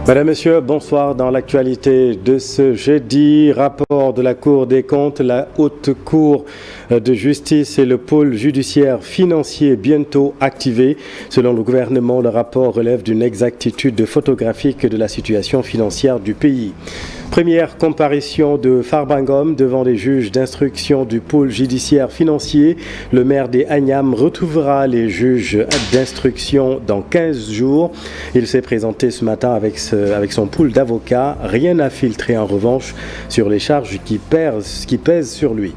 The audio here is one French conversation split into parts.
Madame, Monsieur, bonsoir. Dans l'actualité de ce jeudi, rapport de la Cour des comptes, la Haute Cour de justice et le pôle judiciaire financier bientôt activé. Selon le gouvernement, le rapport relève d'une exactitude photographique de la situation financière du pays. Première comparution de Farba Ngom devant les juges d'instruction du pôle judiciaire financier. Le maire des Agnam retrouvera les juges d'instruction dans 15 jours. Il s'est présenté ce matin avec son pool d'avocats. Rien n'a filtré en revanche sur les charges qui pèsent sur lui.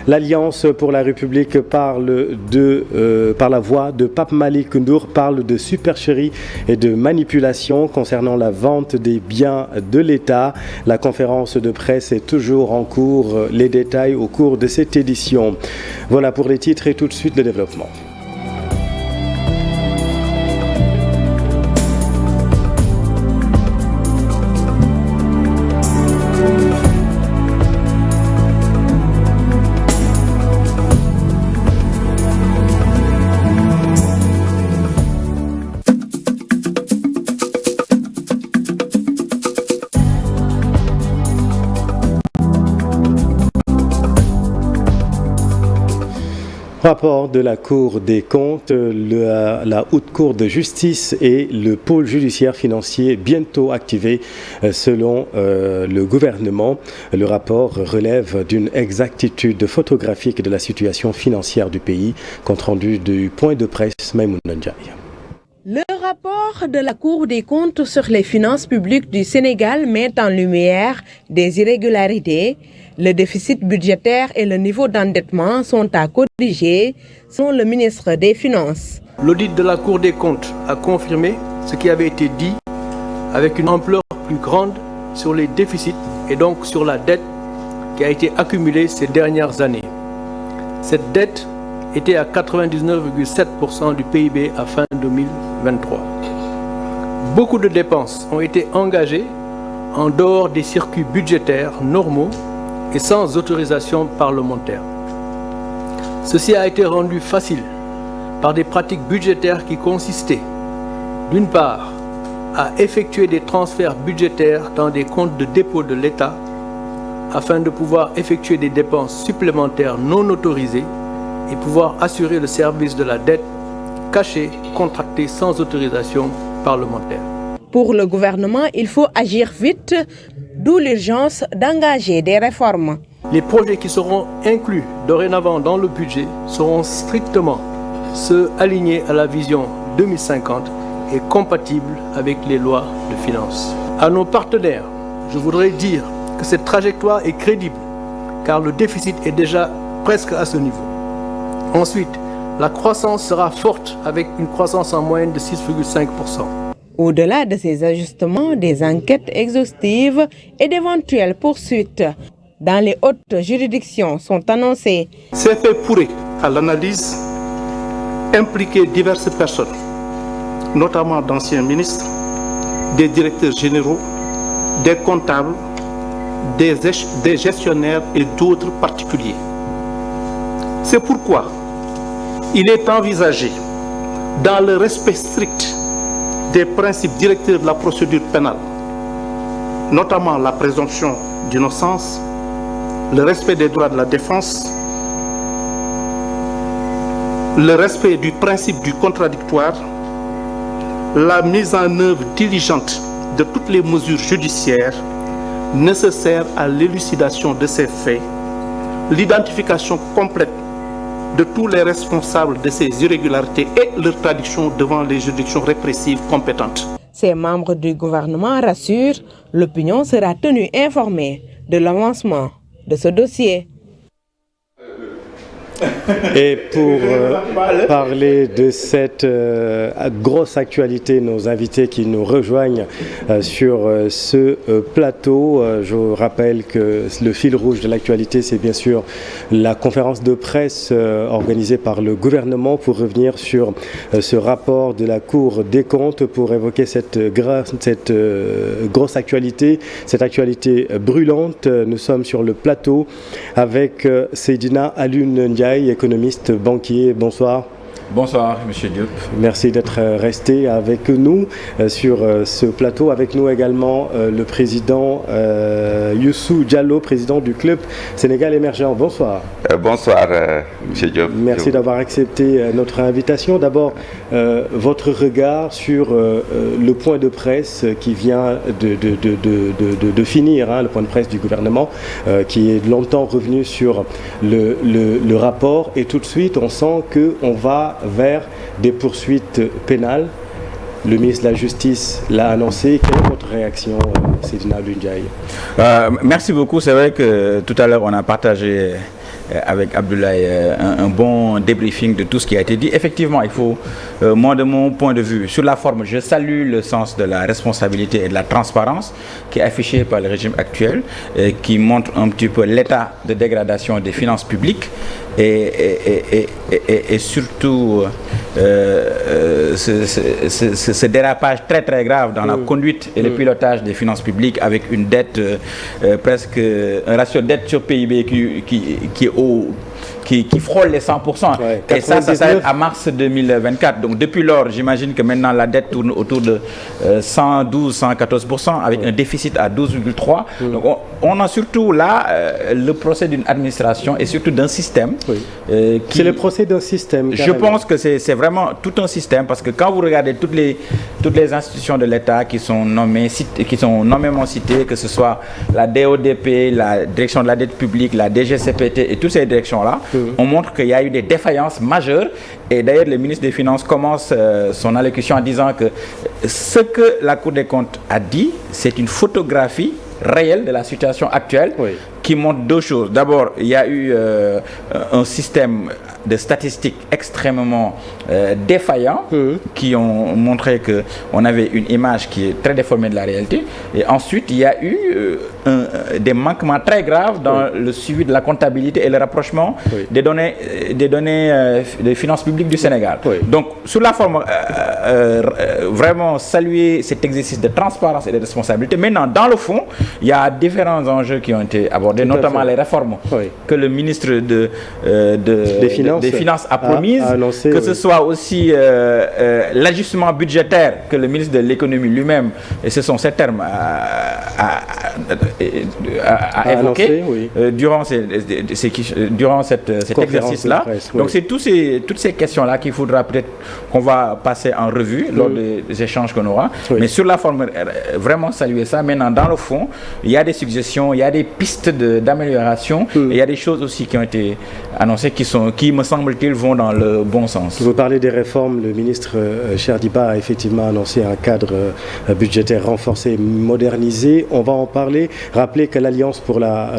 L'Alliance pour la République par la voix de Pape Malick Ndour parle de supercherie et de manipulation concernant la vente des biens de l'État. La conférence de presse est toujours en cours. Les détails au cours de cette édition. Voilà pour les titres et tout de suite le développement. Rapport de la Cour des comptes, la Haute Cour de justice et le pôle judiciaire financier bientôt activé selon le gouvernement. Le rapport relève d'une exactitude photographique de la situation financière du pays, compte rendu du point de presse Maïmouna Ndiaye. Le rapport de la Cour des comptes sur les finances publiques du Sénégal met en lumière des irrégularités. Le déficit budgétaire et le niveau d'endettement sont à corriger, selon le ministre des Finances. L'audit de la Cour des comptes a confirmé ce qui avait été dit avec une ampleur plus grande sur les déficits et donc sur la dette qui a été accumulée ces dernières années. Cette dette était à 99,7% du PIB à fin 2023. Beaucoup de dépenses ont été engagées en dehors des circuits budgétaires normaux et sans autorisation parlementaire. Ceci a été rendu facile par des pratiques budgétaires qui consistaient, d'une part, à effectuer des transferts budgétaires dans des comptes de dépôt de l'État afin de pouvoir effectuer des dépenses supplémentaires non autorisées et pouvoir assurer le service de la dette cachée, contractée sans autorisation parlementaire. Pour le gouvernement, il faut agir vite, d'où l'urgence d'engager des réformes. Les projets qui seront inclus dorénavant dans le budget seront strictement ceux alignés à la vision 2050 et compatibles avec les lois de finances. À nos partenaires, je voudrais dire que cette trajectoire est crédible car le déficit est déjà presque à ce niveau. Ensuite, la croissance sera forte avec une croissance en moyenne de 6,5%. Au-delà de ces ajustements, des enquêtes exhaustives et d'éventuelles poursuites dans les hautes juridictions sont annoncées. Ces faits pourraient, à l'analyse, impliquer diverses personnes, notamment d'anciens ministres, des directeurs généraux, des comptables, des gestionnaires et d'autres particuliers. C'est pourquoi il est envisagé, dans le respect strict des principes directeurs de la procédure pénale, notamment la présomption d'innocence, le respect des droits de la défense, le respect du principe du contradictoire, la mise en œuvre diligente de toutes les mesures judiciaires nécessaires à l'élucidation de ces faits, l'identification complète de tous les responsables de ces irrégularités et leur traduction devant les juridictions répressives compétentes. Ces membres du gouvernement rassurent, l'opinion sera tenue informée de l'avancement de ce dossier. Et pour parler de cette grosse actualité, nos invités qui nous rejoignent sur ce plateau, je vous rappelle que le fil rouge de l'actualité, c'est bien sûr la conférence de presse organisée par le gouvernement pour revenir sur ce rapport de la Cour des comptes, pour évoquer cette grosse actualité, cette actualité brûlante. Nous sommes sur le plateau avec Seydina Alioune Ndiaye, économiste, banquier. Bonsoir. Bonsoir, Monsieur Diop. Merci d'être resté avec nous sur ce plateau. Avec nous également le président Youssou Diallo, président du Club Sénégal Émergent. Bonsoir. Bonsoir, Monsieur Diop. Merci d'avoir accepté notre invitation. D'abord, votre regard sur le point de presse qui vient de finir, le point de presse du gouvernement, qui est longtemps revenu sur le rapport. Et tout de suite, on sent qu'on va vers des poursuites pénales. Le ministre de la Justice l'a annoncé. Quelle est votre réaction, Seydina Ndiaye? Merci beaucoup. C'est vrai que tout à l'heure, on a partagé avec Abdoulaye un bon débriefing de tout ce qui a été dit. Effectivement, il faut, moi de mon point de vue, sur la forme, je salue le sens de la responsabilité et de la transparence qui est affiché par le régime actuel, qui montre un petit peu l'état de dégradation des finances publiques et surtout ce dérapage très très grave dans la conduite et le pilotage des finances publiques avec une dette presque, un ratio de dette sur PIB qui frôle les 100%. Ouais, et ça s'arrête à mars 2024. Donc depuis lors, j'imagine que maintenant la dette tourne autour de 112-114% avec un déficit à 12,3%. Donc on a surtout là le procès d'une administration et surtout d'un système. C'est le procès d'un système. Je pense que c'est vraiment tout un système parce que quand vous regardez toutes les institutions de l'État qui sont nommément citées, que ce soit la DODP, la direction de la dette publique, la DGCPT et toutes ces directions-là, on montre qu'il y a eu des défaillances majeures. Et d'ailleurs, le ministre des Finances commence son allocution en disant que ce que la Cour des comptes a dit, c'est une photographie réelle de la situation actuelle qui montre deux choses. D'abord, il y a eu un système de statistiques extrêmement défaillant qui ont montré qu'on avait une image qui est très déformée de la réalité. Et ensuite, il y a eu des manquements très graves dans le suivi de la comptabilité et le rapprochement des données des finances publiques du Sénégal. Donc, sur la forme, vraiment saluer cet exercice de transparence et de responsabilité. Maintenant, dans le fond, il y a différents enjeux qui ont été abordés, notamment les réformes que le ministre des Finances a promises, que ce soit aussi l'ajustement budgétaire que le ministre de l'économie lui-même, et ce sont ces termes, a évoqué durant cet exercice-là. Donc c'est toutes ces questions-là qu'il faudra peut-être qu'on va passer en revue lors des échanges qu'on aura. Mais sur la forme, vraiment saluer ça. Maintenant, dans le fond, il y a des suggestions, il y a des pistes d'amélioration, et il y a des choses aussi qui ont été annoncées qui me semble-t-il, vont dans le bon sens. Vous parlez des réformes. Le ministre Cherdiba a effectivement annoncé un cadre budgétaire renforcé, modernisé. On va en parler. Rappelez que l'Alliance pour la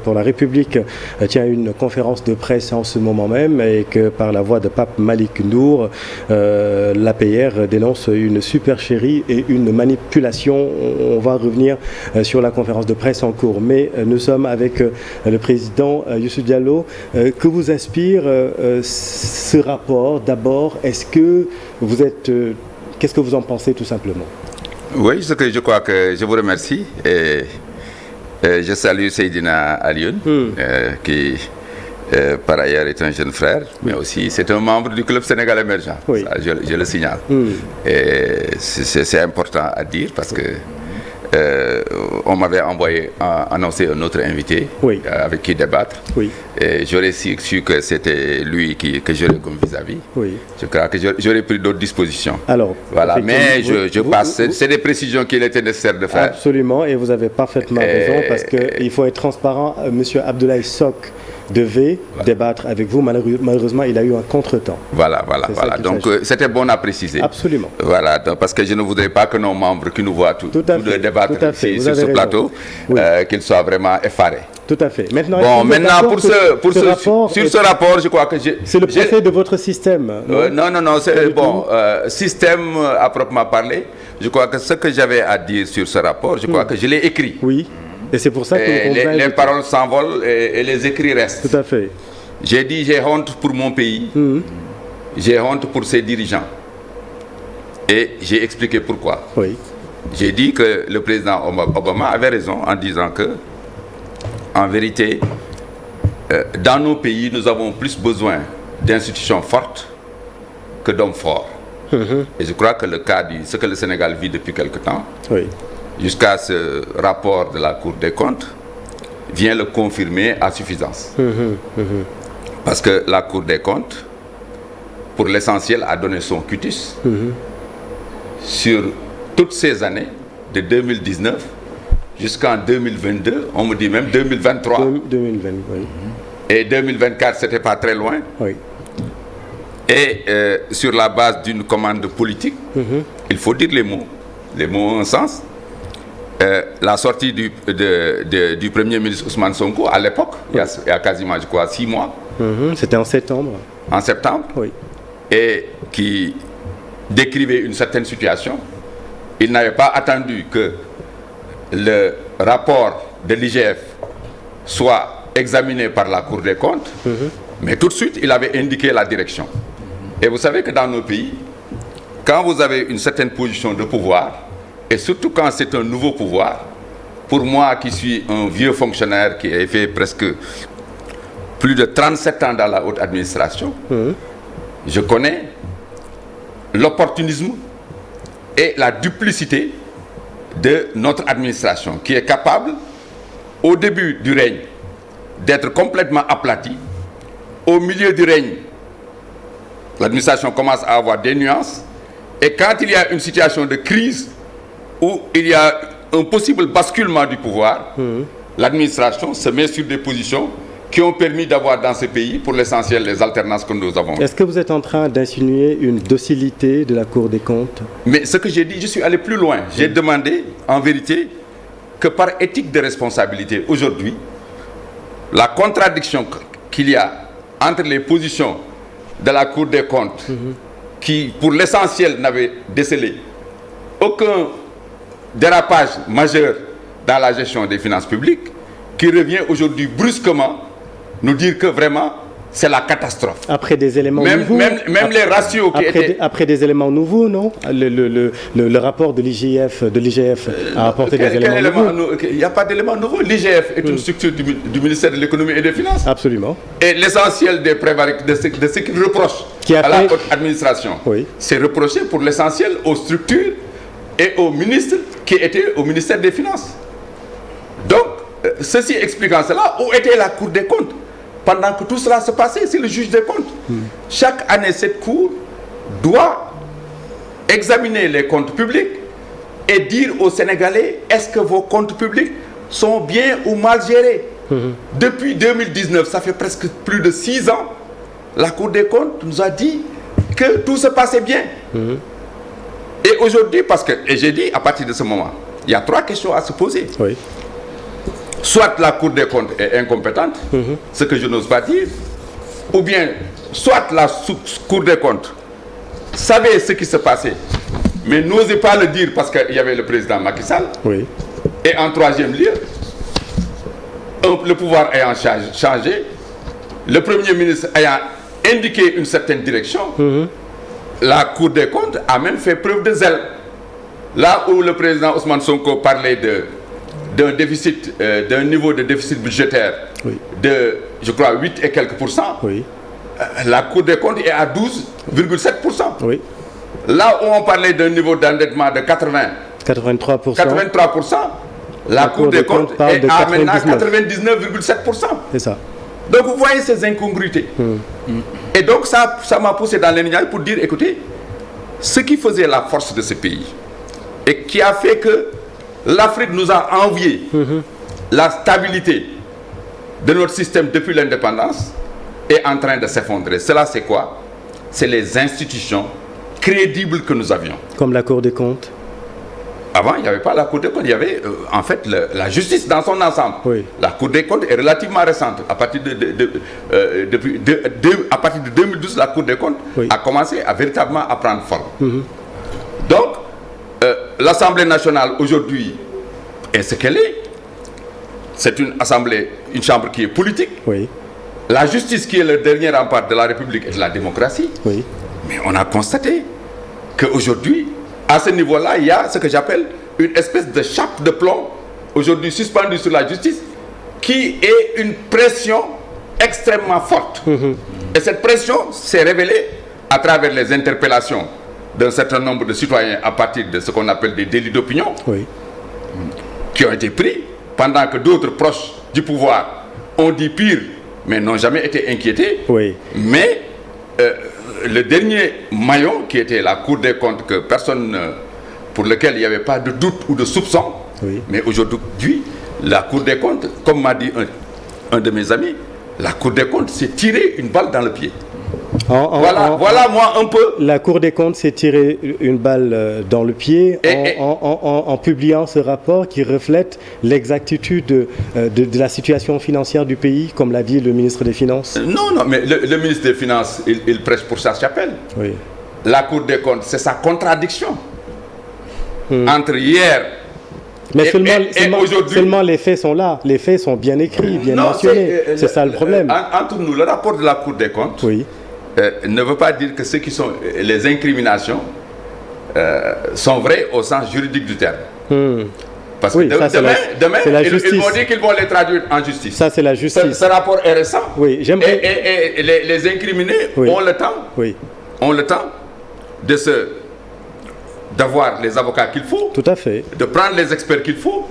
République tient une conférence de presse en ce moment même et que par la voix de Pape Malick Ndour, l'APR dénonce une supercherie et une manipulation. On va revenir sur la conférence de presse en cours. Mais nous sommes avec le président Youssou Diallo. Que vous inspire ce rapport? D'abord, qu'est-ce que vous en pensez tout simplement? Oui, je crois que je vous remercie et je salue Seydina Alioune qui par ailleurs est un jeune frère, mais aussi c'est un membre du Club Sénégal Émergent. Ça, je le signale. Et c'est important à dire parce que on m'avait annoncé un autre invité avec qui débattre. Et j'aurais su que c'était lui que j'aurais comme vis-à-vis. Je crois que j'aurais pris d'autres dispositions. Alors, voilà, mais je passe. C'est des précisions qu'il était nécessaire de faire. Absolument, et vous avez parfaitement raison parce qu'il faut être transparent. Monsieur Abdoulaye Sock devait débattre avec vous. Malheureusement, il a eu un contretemps. Voilà. Donc, c'était bon à préciser. Absolument. Voilà, donc, parce que je ne voudrais pas que nos membres qui nous voient tous débattre ici sur ce plateau, qu'ils soient vraiment effarés. Tout à fait. Maintenant, sur ce rapport, je crois que c'est le procès de votre système. Non, c'est bon. Système à proprement parler. Je crois que ce que j'avais à dire sur ce rapport, je crois que je l'ai écrit. Oui. Et c'est pour ça que les paroles s'envolent et les écrits restent. Tout à fait. J'ai dit j'ai honte pour mon pays, j'ai honte pour ses dirigeants. Et j'ai expliqué pourquoi. J'ai dit que le président Obama avait raison en disant que, en vérité, dans nos pays, nous avons plus besoin d'institutions fortes que d'hommes forts. Et je crois que ce que le Sénégal vit depuis quelque temps, jusqu'à ce rapport de la Cour des comptes, vient le confirmer à suffisance. Parce que la Cour des comptes, pour l'essentiel, a donné son cutis sur toutes ces années, de 2019 jusqu'en 2022, on me dit même 2023. 2020, oui. Et 2024, c'était pas très loin. Oui. Et sur la base d'une commande politique, il faut dire les mots. Les mots ont un sens. La sortie du Premier ministre Ousmane Sonko, à l'époque, il y a quasiment, je crois, 6 mois. C'était en septembre. En septembre. Oui. Et qui décrivait une certaine situation. Il n'avait pas attendu que le rapport de l'IGF soit examiné par la Cour des comptes, mais tout de suite, il avait indiqué la direction. Et vous savez que dans nos pays, quand vous avez une certaine position de pouvoir, et surtout quand c'est un nouveau pouvoir, pour moi qui suis un vieux fonctionnaire qui a fait presque plus de 37 ans dans la haute administration, je connais l'opportunisme et la duplicité de notre administration, qui est capable, au début du règne, d'être complètement aplatie. Au milieu du règne, l'administration commence à avoir des nuances. Et quand il y a une situation de crise, où il y a un possible basculement du pouvoir, l'administration se met sur des positions qui ont permis d'avoir dans ce pays, pour l'essentiel, les alternances que nous avons. Est-ce que vous êtes en train d'insinuer une docilité de la Cour des comptes? Mais ce que j'ai dit, je suis allé plus loin. J'ai demandé, en vérité, que par éthique de responsabilité, aujourd'hui, la contradiction qu'il y a entre les positions de la Cour des comptes, qui, pour l'essentiel, n'avait décelé aucun dérapage majeur dans la gestion des finances publiques, qui revient aujourd'hui brusquement nous dire que vraiment c'est la catastrophe. Après des éléments nouveaux. Même les ratios qui étaient... Après des éléments nouveaux, non? Le rapport de l'IGF a apporté des éléments nouveaux. Il n'y a pas d'éléments nouveaux. L'IGF est une structure du ministère de l'économie et des finances. Absolument. Et l'essentiel de ce qu'il reproche à la haute administration, c'est reproché pour l'essentiel aux structures et aux ministres qui étaient au ministère des Finances. Donc, ceci expliquant cela, où était la Cour des comptes? Pendant que tout cela se passait, c'est le juge des comptes. Chaque année, cette Cour doit examiner les comptes publics et dire aux Sénégalais, est-ce que vos comptes publics sont bien ou mal gérés? Depuis 2019, ça fait presque plus de 6 ans, la Cour des comptes nous a dit que tout se passait bien. Et aujourd'hui, et j'ai dit, à partir de ce moment, il y a 3 questions à se poser. Soit la Cour des comptes est incompétente, ce que je n'ose pas dire, ou bien soit la Cour des comptes savait ce qui se passait, mais n'osait pas le dire parce qu'il y avait le président Macky Sall. Et en 3e lieu, le pouvoir ayant changé, le Premier ministre ayant indiqué une certaine direction, la Cour des comptes a même fait preuve de zèle. Là où le président Ousmane Sonko parlait d'un déficit, d'un niveau de déficit budgétaire de, je crois, 8 et quelques pourcents, la Cour des comptes est à 12,7%. Là où on parlait d'un niveau d'endettement de 83%, la Cour des comptes est à maintenant 99,7%. C'est ça. Donc vous voyez ces incongruités. Et donc ça m'a poussé dans l'indignation pour dire, écoutez, ce qui faisait la force de ce pays et qui a fait que l'Afrique nous a envié la stabilité de notre système depuis l'indépendance est en train de s'effondrer. Cela, c'est quoi? C'est les institutions crédibles que nous avions. Comme la Cour des comptes. Avant, il n'y avait pas la Cour des comptes, il y avait en fait la justice dans son ensemble. La Cour des comptes est relativement récente. À partir de 2012, la Cour des comptes a commencé à véritablement à prendre forme. Donc, l'Assemblée nationale aujourd'hui est ce qu'elle est. C'est une assemblée, une chambre qui est politique. La justice qui est le dernier rempart de la République et de la démocratie. Mais on a constaté qu'aujourd'hui, à ce niveau-là, il y a ce que j'appelle une espèce de chape de plomb, aujourd'hui suspendue sur la justice, qui est une pression extrêmement forte. Et cette pression s'est révélée à travers les interpellations d'un certain nombre de citoyens à partir de ce qu'on appelle des délits d'opinion, Oui. qui ont été pris, pendant que d'autres proches du pouvoir ont dit pire, mais n'ont jamais été inquiétés. Oui. Mais le dernier maillon, qui était la Cour des comptes, que personne, pour lequel il n'y avait pas de doute ou de soupçon, Oui. mais aujourd'hui, la Cour des comptes, comme m'a dit un de mes amis, la Cour des comptes s'est tiré une balle dans le pied. Voilà moi un peu. La Cour des comptes s'est tiré une balle dans le pied en publiant ce rapport qui reflète l'exactitude de la situation financière du pays, comme l'a dit le ministre des Finances. Non, mais le ministre des Finances, il prêche pour sa chapelle. Oui. La Cour des comptes, c'est sa contradiction entre hier Mais aujourd'hui. seulement les faits sont là, les faits sont bien écrits, bien mentionnés. C'est ça le problème. Entre nous, le rapport de la Cour des comptes ne veut pas dire que ce qui sont les incriminations sont vraies au sens juridique du terme. Parce que demain ils vont dire qu'ils vont les traduire en justice. Ça, c'est la justice. Ce rapport est récent. Oui, j'aimerais... Et les incriminés ont le temps d'avoir les avocats qu'il faut, Tout à fait. de prendre les experts qu'il faut,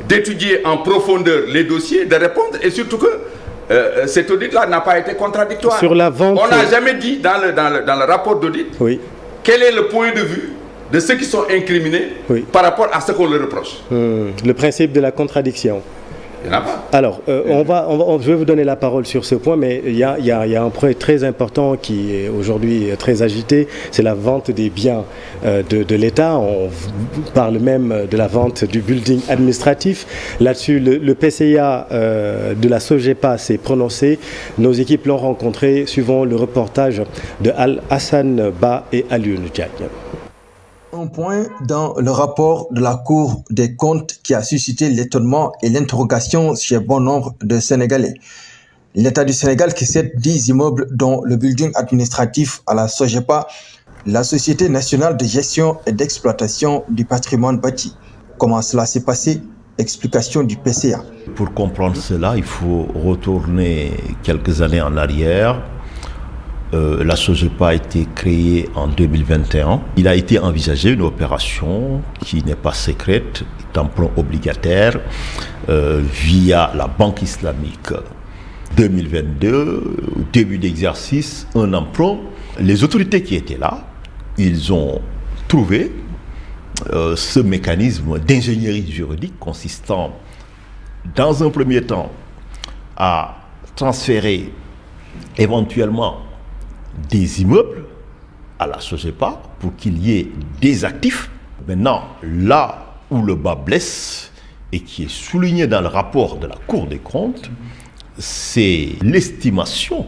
d'étudier en profondeur les dossiers, de répondre, et surtout que cet audit-là n'a pas été contradictoire. Sur la vente... On n'a jamais dit dans le rapport d'audit quel est le point de vue de ceux qui sont incriminés par rapport à ce qu'on leur reproche. Le principe de la contradiction. Il n'y en a pas. Alors, je vais vous donner la parole sur ce point, mais il y a un point très important qui est aujourd'hui très agité, c'est la vente des biens de l'État. On parle même de la vente du building administratif. Là-dessus, le PCA de la SOGEPA s'est prononcé. Nos équipes l'ont rencontré, suivant le reportage de Hassan Ba et Alioune Diagne. Un point dans le rapport de la Cour des comptes qui a suscité l'étonnement et l'interrogation chez bon nombre de Sénégalais. L'État du Sénégal qui cède 10 immeubles dont le building administratif à la SOGEPA, la Société nationale de gestion et d'exploitation du patrimoine bâti. Comment cela s'est passé? Explication du PCA. Pour comprendre cela, il faut retourner quelques années en arrière. La SOGEPA a été créée en 2021. Il a été envisagé une opération qui n'est pas secrète, d'emprunt obligataire via la Banque islamique. 2022, au début d'exercice, un emprunt. Les autorités qui étaient là, ils ont trouvé ce mécanisme d'ingénierie juridique consistant, dans un premier temps, à transférer éventuellement des immeubles à la SOGEPA pour qu'il y ait des actifs. Maintenant, là où le bas blesse et qui est souligné dans le rapport de la Cour des comptes, c'est l'estimation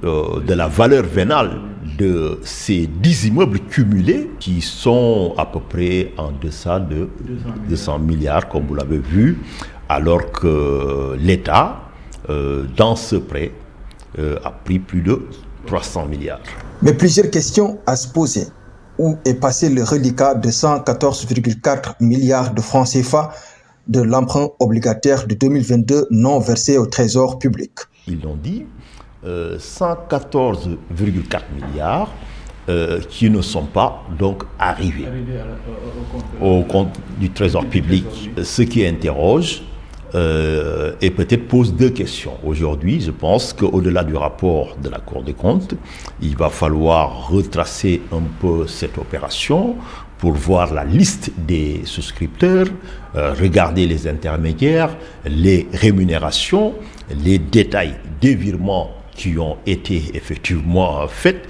de la valeur vénale de ces 10 immeubles cumulés qui sont à peu près en deçà de 200 milliards, comme vous l'avez vu, alors que l'État, dans ce prêt, a pris plus de 300 milliards. Mais plusieurs questions à se poser. Où est passé le reliquat de 114,4 milliards de francs CFA de l'emprunt obligataire de 2022 non versé au trésor public? Ils l'ont dit, 114,4 milliards qui ne sont pas donc arrivés au compte du trésor public. Ce qui interroge et peut-être pose deux questions. Aujourd'hui, je pense qu'au-delà du rapport de la Cour des comptes, il va falloir retracer un peu cette opération pour voir la liste des souscripteurs, regarder les intermédiaires, les rémunérations, les détails des virements qui ont été effectivement faits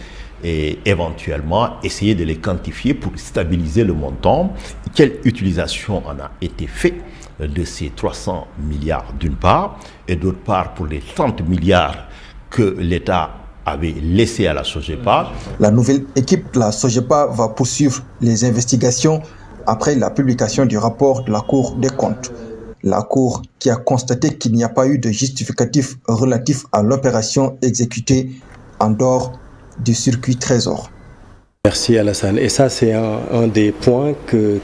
et éventuellement essayer de les quantifier pour stabiliser le montant. Quelle utilisation en a été faite de ces 300 milliards d'une part, et d'autre part pour les 30 milliards que l'État avait laissé à la SOGEPA. La nouvelle équipe de la SOGEPA va poursuivre les investigations après la publication du rapport de la Cour des comptes. La Cour qui a constaté qu'il n'y a pas eu de justificatif relatif à l'opération exécutée en dehors du circuit trésor. Merci Alassane. Et ça, c'est un des points que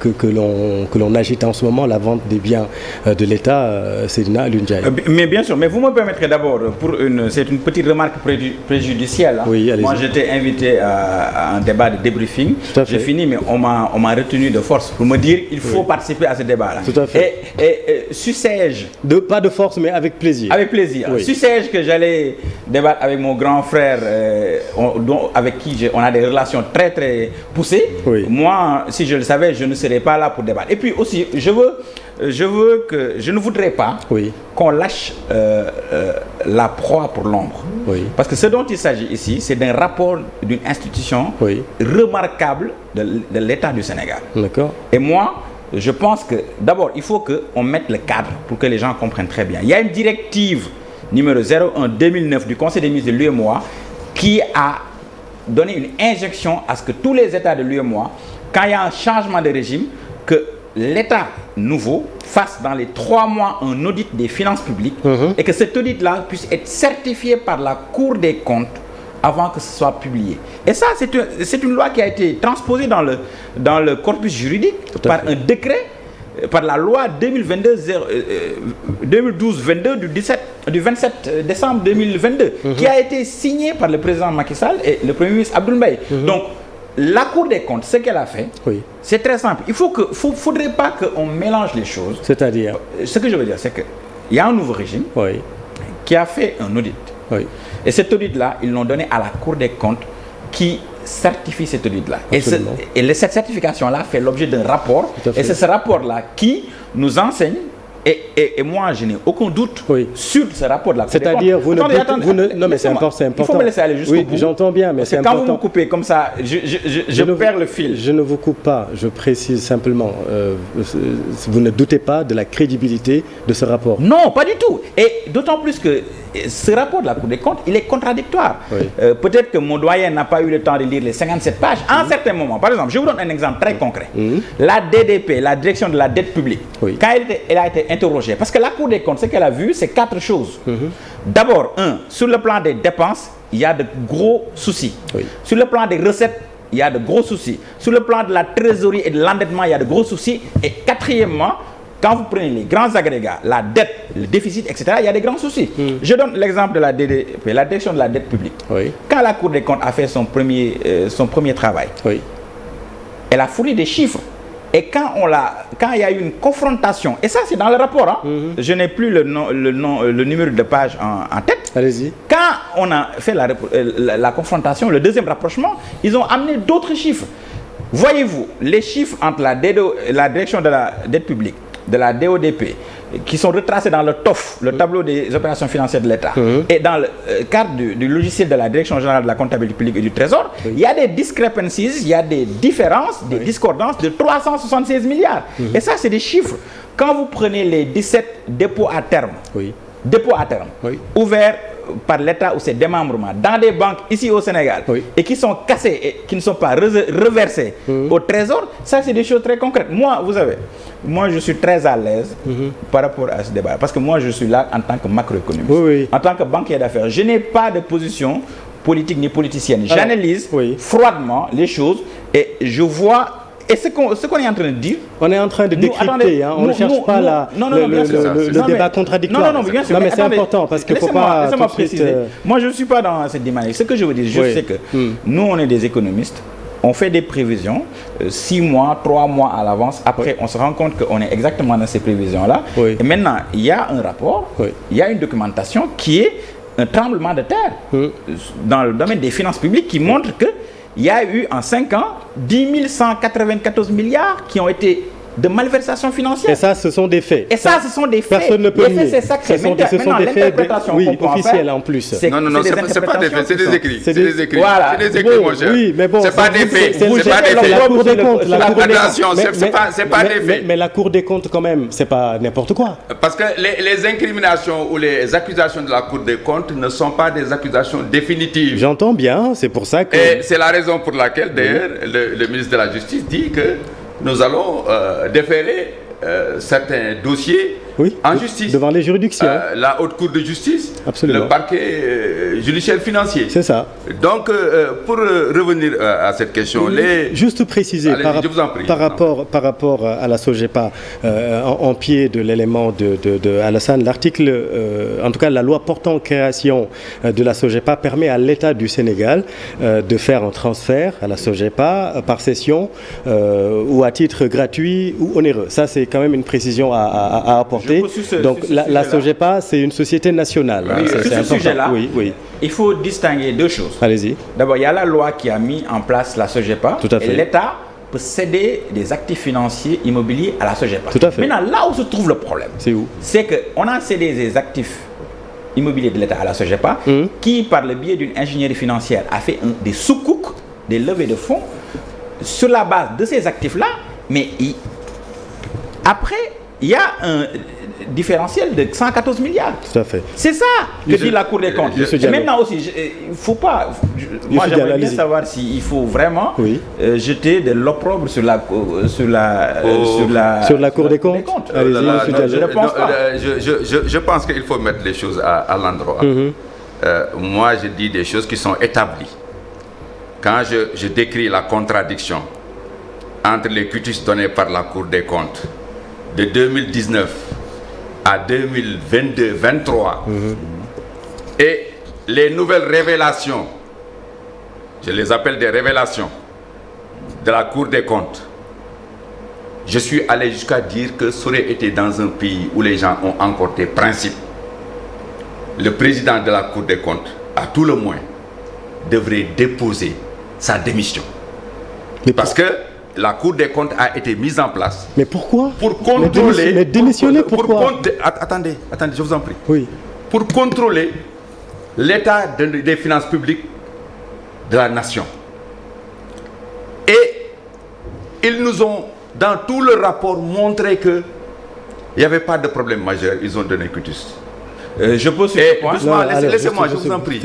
l'on agite en ce moment, la vente des biens de l'État, Seydina Alioune Ndiaye. Mais bien sûr, mais vous me permettrez d'abord, c'est une petite remarque préjudicielle. Hein. Oui, allez-y. Moi, j'étais invité à un débat de débriefing. J'ai fini, mais on m'a retenu de force pour me dire qu'il faut participer à ce débat-là. Tout à fait. Et sussège. Pas de force, mais avec plaisir. Avec plaisir. Oui. Sussège que j'allais débattre avec mon grand frère, avec qui on a des relations très poussées. Oui. Moi, si je le savais, je ne serais pas là pour débattre. Et puis aussi, je ne voudrais pas qu'on lâche la proie pour l'ombre. Oui. Parce que ce dont il s'agit ici, c'est d'un rapport d'une institution remarquable de l'État du Sénégal. D'accord. Et moi, je pense que d'abord, il faut qu'on mette le cadre pour que les gens comprennent très bien. Il y a une directive numéro 01/2009 du Conseil des ministres de l'UEMOA qui a donné une injection à ce que tous les États de l'UEMOA, quand il y a un changement de régime, que l'État nouveau fasse dans les 3 mois un audit des finances publiques et que cet audit-là puisse être certifié par la Cour des comptes avant que ce soit publié. Et ça, c'est une loi qui a été transposée dans le corpus juridique par un décret, par la loi 2012-22 du 27 décembre 2022, qui a été signée par le président Macky Sall et le Premier ministre Abdoul Mbaye. Donc, la Cour des comptes, ce qu'elle a fait, c'est très simple. Il faudrait pas qu'on mélange les choses. C'est-à-dire, ce que je veux dire, c'est qu'il y a un nouveau régime qui a fait un audit. Et cet audit-là, ils l'ont donné à la Cour des comptes qui certifie cet audit-là. Et cette certification-là fait l'objet d'un rapport. Et c'est ce rapport-là qui nous enseigne. Et moi, je n'ai aucun doute sur ce rapport de la Cour des comptes. C'est-à-dire, non, mais c'est important. Il faut me laisser aller jusqu'au bout. Oui, j'entends bien, mais c'est important. Quand vous me coupez comme ça, je perds le fil. Je ne vous coupe pas, je précise simplement. Vous ne doutez pas de la crédibilité de ce rapport? Non, pas du tout. Et d'autant plus que ce rapport de la Cour des comptes, il est contradictoire. Peut-être que mon doyen n'a pas eu le temps de lire les 57 pages. À un certain moment, par exemple, je vous donne un exemple très concret. La DDP, la direction de la dette publique, quand elle a été interrogée, parce que la Cour des comptes, ce qu'elle a vu, c'est 4 choses. D'abord, sur le plan des dépenses, il y a de gros soucis. Sur le plan des recettes, il y a de gros soucis. Sur le plan de la trésorerie et de l'endettement, il y a de gros soucis. Et quatrièmement, quand vous prenez les grands agrégats, la dette, le déficit, etc., il y a des grands soucis. Je donne l'exemple de la DDP, la direction de la dette publique. Quand la Cour des comptes a fait son premier travail, elle a fourni des chiffres. Et quand il y a eu une confrontation, et ça c'est dans le rapport, je n'ai plus le numéro de page en tête. Allez-y. Quand on a fait la confrontation, le deuxième rapprochement, ils ont amené d'autres chiffres. Voyez-vous, les chiffres entre la direction de la dette publique, de la DODP, qui sont retracés dans le TOF, le tableau des opérations financières de l'État, et dans le cadre du logiciel de la Direction générale de la comptabilité publique et du Trésor, il y a des discrepancies, il y a des différences, des discordances de 376 milliards. Et ça, c'est des chiffres. Quand vous prenez les 17 dépôts à terme, ouverts par l'État ou ses démembrements dans des banques ici au Sénégal et qui sont cassés et qui ne sont pas reversés au Trésor, ça c'est des choses très concrètes. Moi, vous savez, je suis très à l'aise par rapport à ce débat parce que moi je suis là en tant que macroéconomiste, en tant que banquier d'affaires. Je n'ai pas de position politique ni politicienne. J'analyse froidement les choses et je vois. Et ce qu'on est en train de dire... On est en train de décrypter, on ne cherche pas le débat contradictoire. Non, bien sûr, mais c'est important parce qu'il ne faut pas... Laissez-moi préciser. Moi, je ne suis pas dans cette dynamique. Ce que je veux dire, je sais que nous, on est des économistes. On fait des prévisions 6 mois, 3 mois à l'avance. Après, on se rend compte qu'on est exactement dans ces prévisions-là. Et maintenant, il y a un rapport, il y a une documentation qui est un tremblement de terre dans le domaine des finances publiques qui montre que il y a eu en 5 ans 10 194 milliards qui ont été de malversation financière. Et ça, ce sont des faits. Et ça, ce sont des faits. Personne ne peut nier. C'est sacré. Ce sont des faits officiels en plus. Non, c'est pas des faits, c'est des écrits. C'est des écrits. Voilà. C'est des écrits, mon cher. Oui, mais bon. C'est pas des faits. C'est la Cour des comptes. Attention, c'est pas des faits. Mais la Cour des comptes, quand même, c'est pas n'importe quoi. Parce que les incriminations ou les accusations de la Cour des comptes ne sont pas des accusations définitives. J'entends bien, c'est pour ça que... Et c'est la raison pour laquelle, d'ailleurs, le ministre de la Justice dit que nous allons déférer certains dossiers Oui, en justice. devant les juridictions. La haute cour de justice, Absolument. le parquet judiciaire financier. C'est ça. Donc, pour revenir à cette question, juste préciser Allez, je vous en prie. par rapport à la SOGEPA, en pied de l'élément de Alassane, l'article, en tout cas la loi portant création de la SOGEPA permet à l'État du Sénégal de faire un transfert à la SOGEPA par cession ou à titre gratuit ou onéreux. Ça, c'est quand même une précision à apporter. Donc la SOGEPA, c'est une société nationale. Oui, sur ce sujet-là, oui. Il faut distinguer deux choses. Allez-y. D'abord, il y a la loi qui a mis en place la SOGEPA. Tout à fait. Et l'État peut céder des actifs financiers immobiliers à la SOGEPA. Tout à fait. Maintenant, là où se trouve le problème, c'est où? C'est qu'on a cédé des actifs immobiliers de l'État à la SOGEPA qui, par le biais d'une ingénierie financière, a fait des sous-coucs, des levées de fonds sur la base de ces actifs-là. Mais après, il y a un différentiel de 114 milliards. Tout à fait. C'est ça que dit la Cour des comptes. Et maintenant aussi, il ne faut pas... Moi, j'aimerais bien savoir s'il faut vraiment jeter de l'opprobre sur la Cour des comptes. Je ne pense pas. Je pense qu'il faut mettre les choses à l'endroit. Moi, je dis des choses qui sont établies. Quand je décris la contradiction entre les quitus donnés par la Cour des comptes de 2019 à 2022-23 et les nouvelles révélations, je les appelle des révélations de la Cour des comptes, je suis allé jusqu'à dire que ça aurait été dans un pays où les gens ont encore des principes. Le président de la Cour des comptes, à tout le moins, devrait déposer sa démission. Parce que la Cour des comptes a été mise en place. Mais pourquoi? Pour contrôler... Mais démissionner pourquoi? Attendez, je vous en prie. Oui. Pour contrôler l'état des finances publiques de la nation. Et ils nous ont, dans tout le rapport, montré qu'il n'y avait pas de problème majeur. Ils ont donné quitus. Je pose ce point. Laissez-moi, je vous en prie.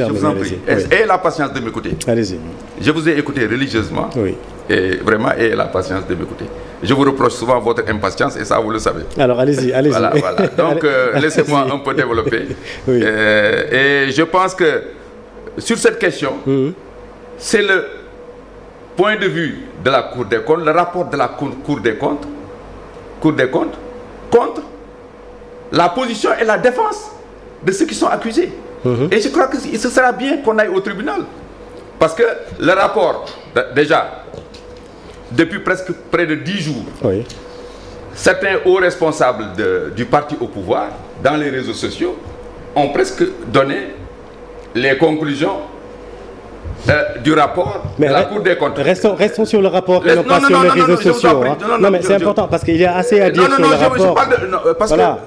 Ayez la patience de m'écouter. Allez-y. Je vous ai écouté religieusement. Oui. Et vraiment, ayez la patience de m'écouter. Je vous reproche souvent votre impatience et ça, vous le savez. Alors, allez-y. Voilà. Donc, laissez-moi un peu développer. Oui. Et je pense que sur cette question, c'est le point de vue de la Cour des comptes, le rapport de la Cour des comptes contre la position et la défense de ceux qui sont accusés. Et je crois que ce sera bien qu'on aille au tribunal. Parce que le rapport, déjà, depuis presque près de 10 jours, certains hauts responsables du parti au pouvoir, dans les réseaux sociaux, ont presque donné les conclusions du rapport de la Cour des comptes. Restons sur le rapport et non pas sur les réseaux sociaux. Non, mais c'est important parce qu'il y a assez à dire sur le rapport.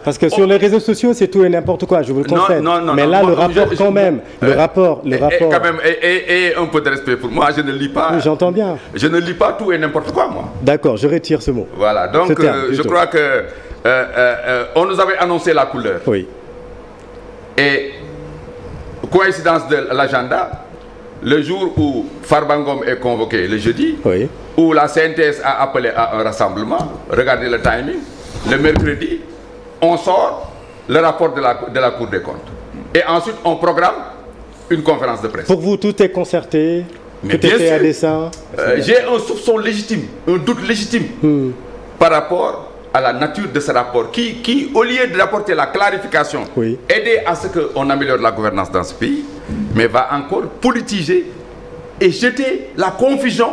Parce que sur les réseaux sociaux, c'est tout et n'importe quoi, je vous le concède. Mais là, le rapport quand même, le rapport... Quand même, et un peu de respect pour moi, je ne lis pas... Oui, j'entends bien. Je ne lis pas tout et n'importe quoi, moi. D'accord, je retire ce mot. Voilà, donc je crois que on nous avait annoncé la couleur. Oui. Et coïncidence de l'agenda, le jour où Farbangom est convoqué, le jeudi, où la CNTS a appelé à un rassemblement, regardez le timing, le mercredi, on sort le rapport de la Cour des comptes. Et ensuite, on programme une conférence de presse. Pour vous, tout est concerté, mais tout est fait à dessein. J'ai un soupçon légitime, un doute légitime par rapport à la nature de ce rapport qui au lieu d'apporter la clarification, aider à ce qu'on améliore la gouvernance dans ce pays, mais va encore politiser et jeter la confusion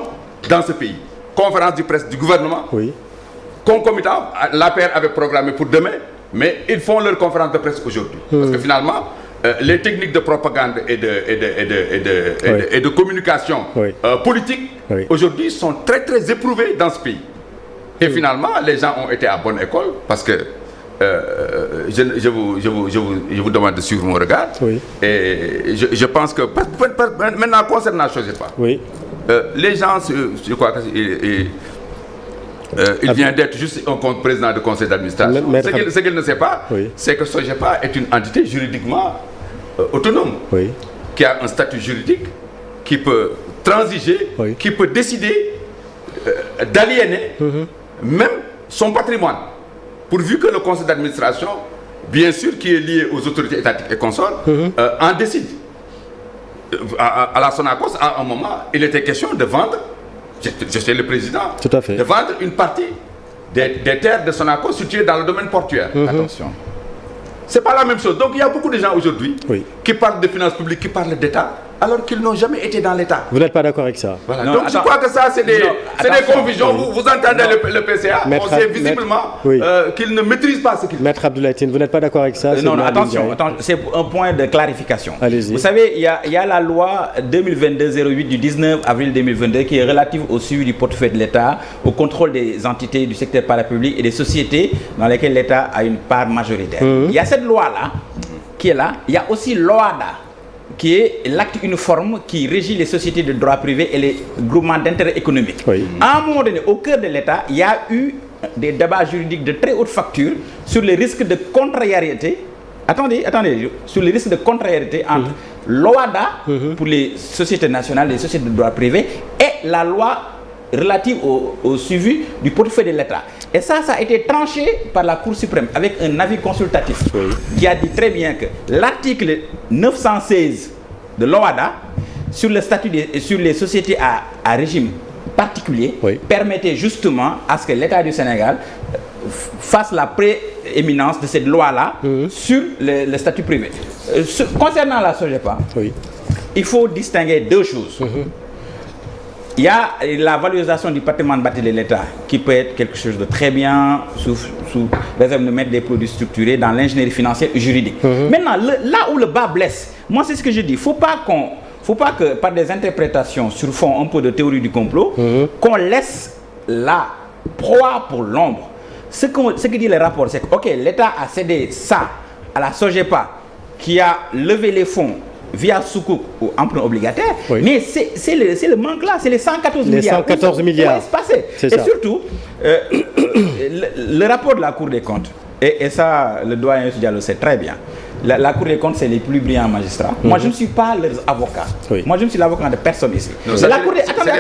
dans ce pays. Conférence de presse du gouvernement, concomitant, l'APR avait programmé pour demain, mais ils font leur conférence de presse aujourd'hui. Parce que finalement, les techniques de propagande et de communication politique aujourd'hui sont très très éprouvées dans ce pays. Et finalement, les gens ont été à bonne école parce que je vous demande de suivre mon regard. Et je pense que maintenant concernant la SOGEPA, les gens, je crois qu'il vient d'être juste un président de conseil d'administration. Ce qu'il ne sait pas, c'est que SOGEPA est une entité juridiquement autonome, qui a un statut juridique, qui peut transiger, qui peut décider d'aliéner même son patrimoine. pourvu que le conseil d'administration, bien sûr, qui est lié aux autorités étatiques et consorts, en décide. À la Sonacos, à un moment, il était question de vendre, je suis le président, Tout à fait. de vendre une partie des terres de Sonacos situées dans le domaine portuaire. Attention. C'est pas la même chose. Donc il y a beaucoup de gens aujourd'hui qui parlent de finances publiques, qui parlent d'État, alors qu'ils n'ont jamais été dans l'État. Vous n'êtes pas d'accord avec ça? Voilà. Donc je crois que ça, c'est des confusions. Vous entendez le PCA, on sait visiblement qu'il ne maîtrise pas ce qu'il fait. Maître Abdoulaye Tine, vous n'êtes pas d'accord avec ça? Non, attention, c'est un point de clarification. Allez-y. Vous savez, il y a la loi 2022-08 du 19 avril 2022 qui est relative au suivi du portefeuille de l'État, au contrôle des entités du secteur parapublic et des sociétés dans lesquelles l'État a une part majoritaire. Il y a cette loi-là qui est là. Il y a aussi l'OADA, qui est l'acte uniforme qui régit les sociétés de droit privé et les groupements d'intérêt économique. À un moment donné, au cœur de l'État, il y a eu des débats juridiques de très haute facture sur les risques de contrariété. Attendez, sur les risques de contrariété entre l'OADA pour les sociétés nationales, les sociétés de droit privé, et la loi relative au suivi du portefeuille de l'État. Et ça a été tranché par la Cour suprême avec un avis consultatif qui a dit très bien que l'article 916 de l'OADA sur le statut sur les sociétés à régime particulier permettait justement à ce que l'État du Sénégal fasse la prééminence de cette loi-là sur le statut privé. Concernant la SOGEPA, il faut distinguer deux choses. Il y a la valorisation du patrimoine bâti de l'État qui peut être quelque chose de très bien sous réserve de mettre des produits structurés dans l'ingénierie financière et juridique. Maintenant, là où le bas blesse, moi c'est ce que je dis, faut pas que par des interprétations sur fond un peu de théorie du complot, qu'on laisse la proie pour l'ombre. Ce que dit le rapport, c'est que ok, l'État a cédé ça à la SOGEPA qui a levé les fonds via Soukouk ou emprunt obligataire, mais c'est le manque là, c'est les 114 milliards. Les 114 milliards. Se passer. Et ça. Surtout, le rapport de la Cour des comptes, et ça, le doyen Diallo sait très bien, la Cour des comptes, c'est les plus brillants magistrats. Moi, je ne suis pas leur avocat. Moi, je ne suis l'avocat de personne ici. Non, la Cour des... Attendez,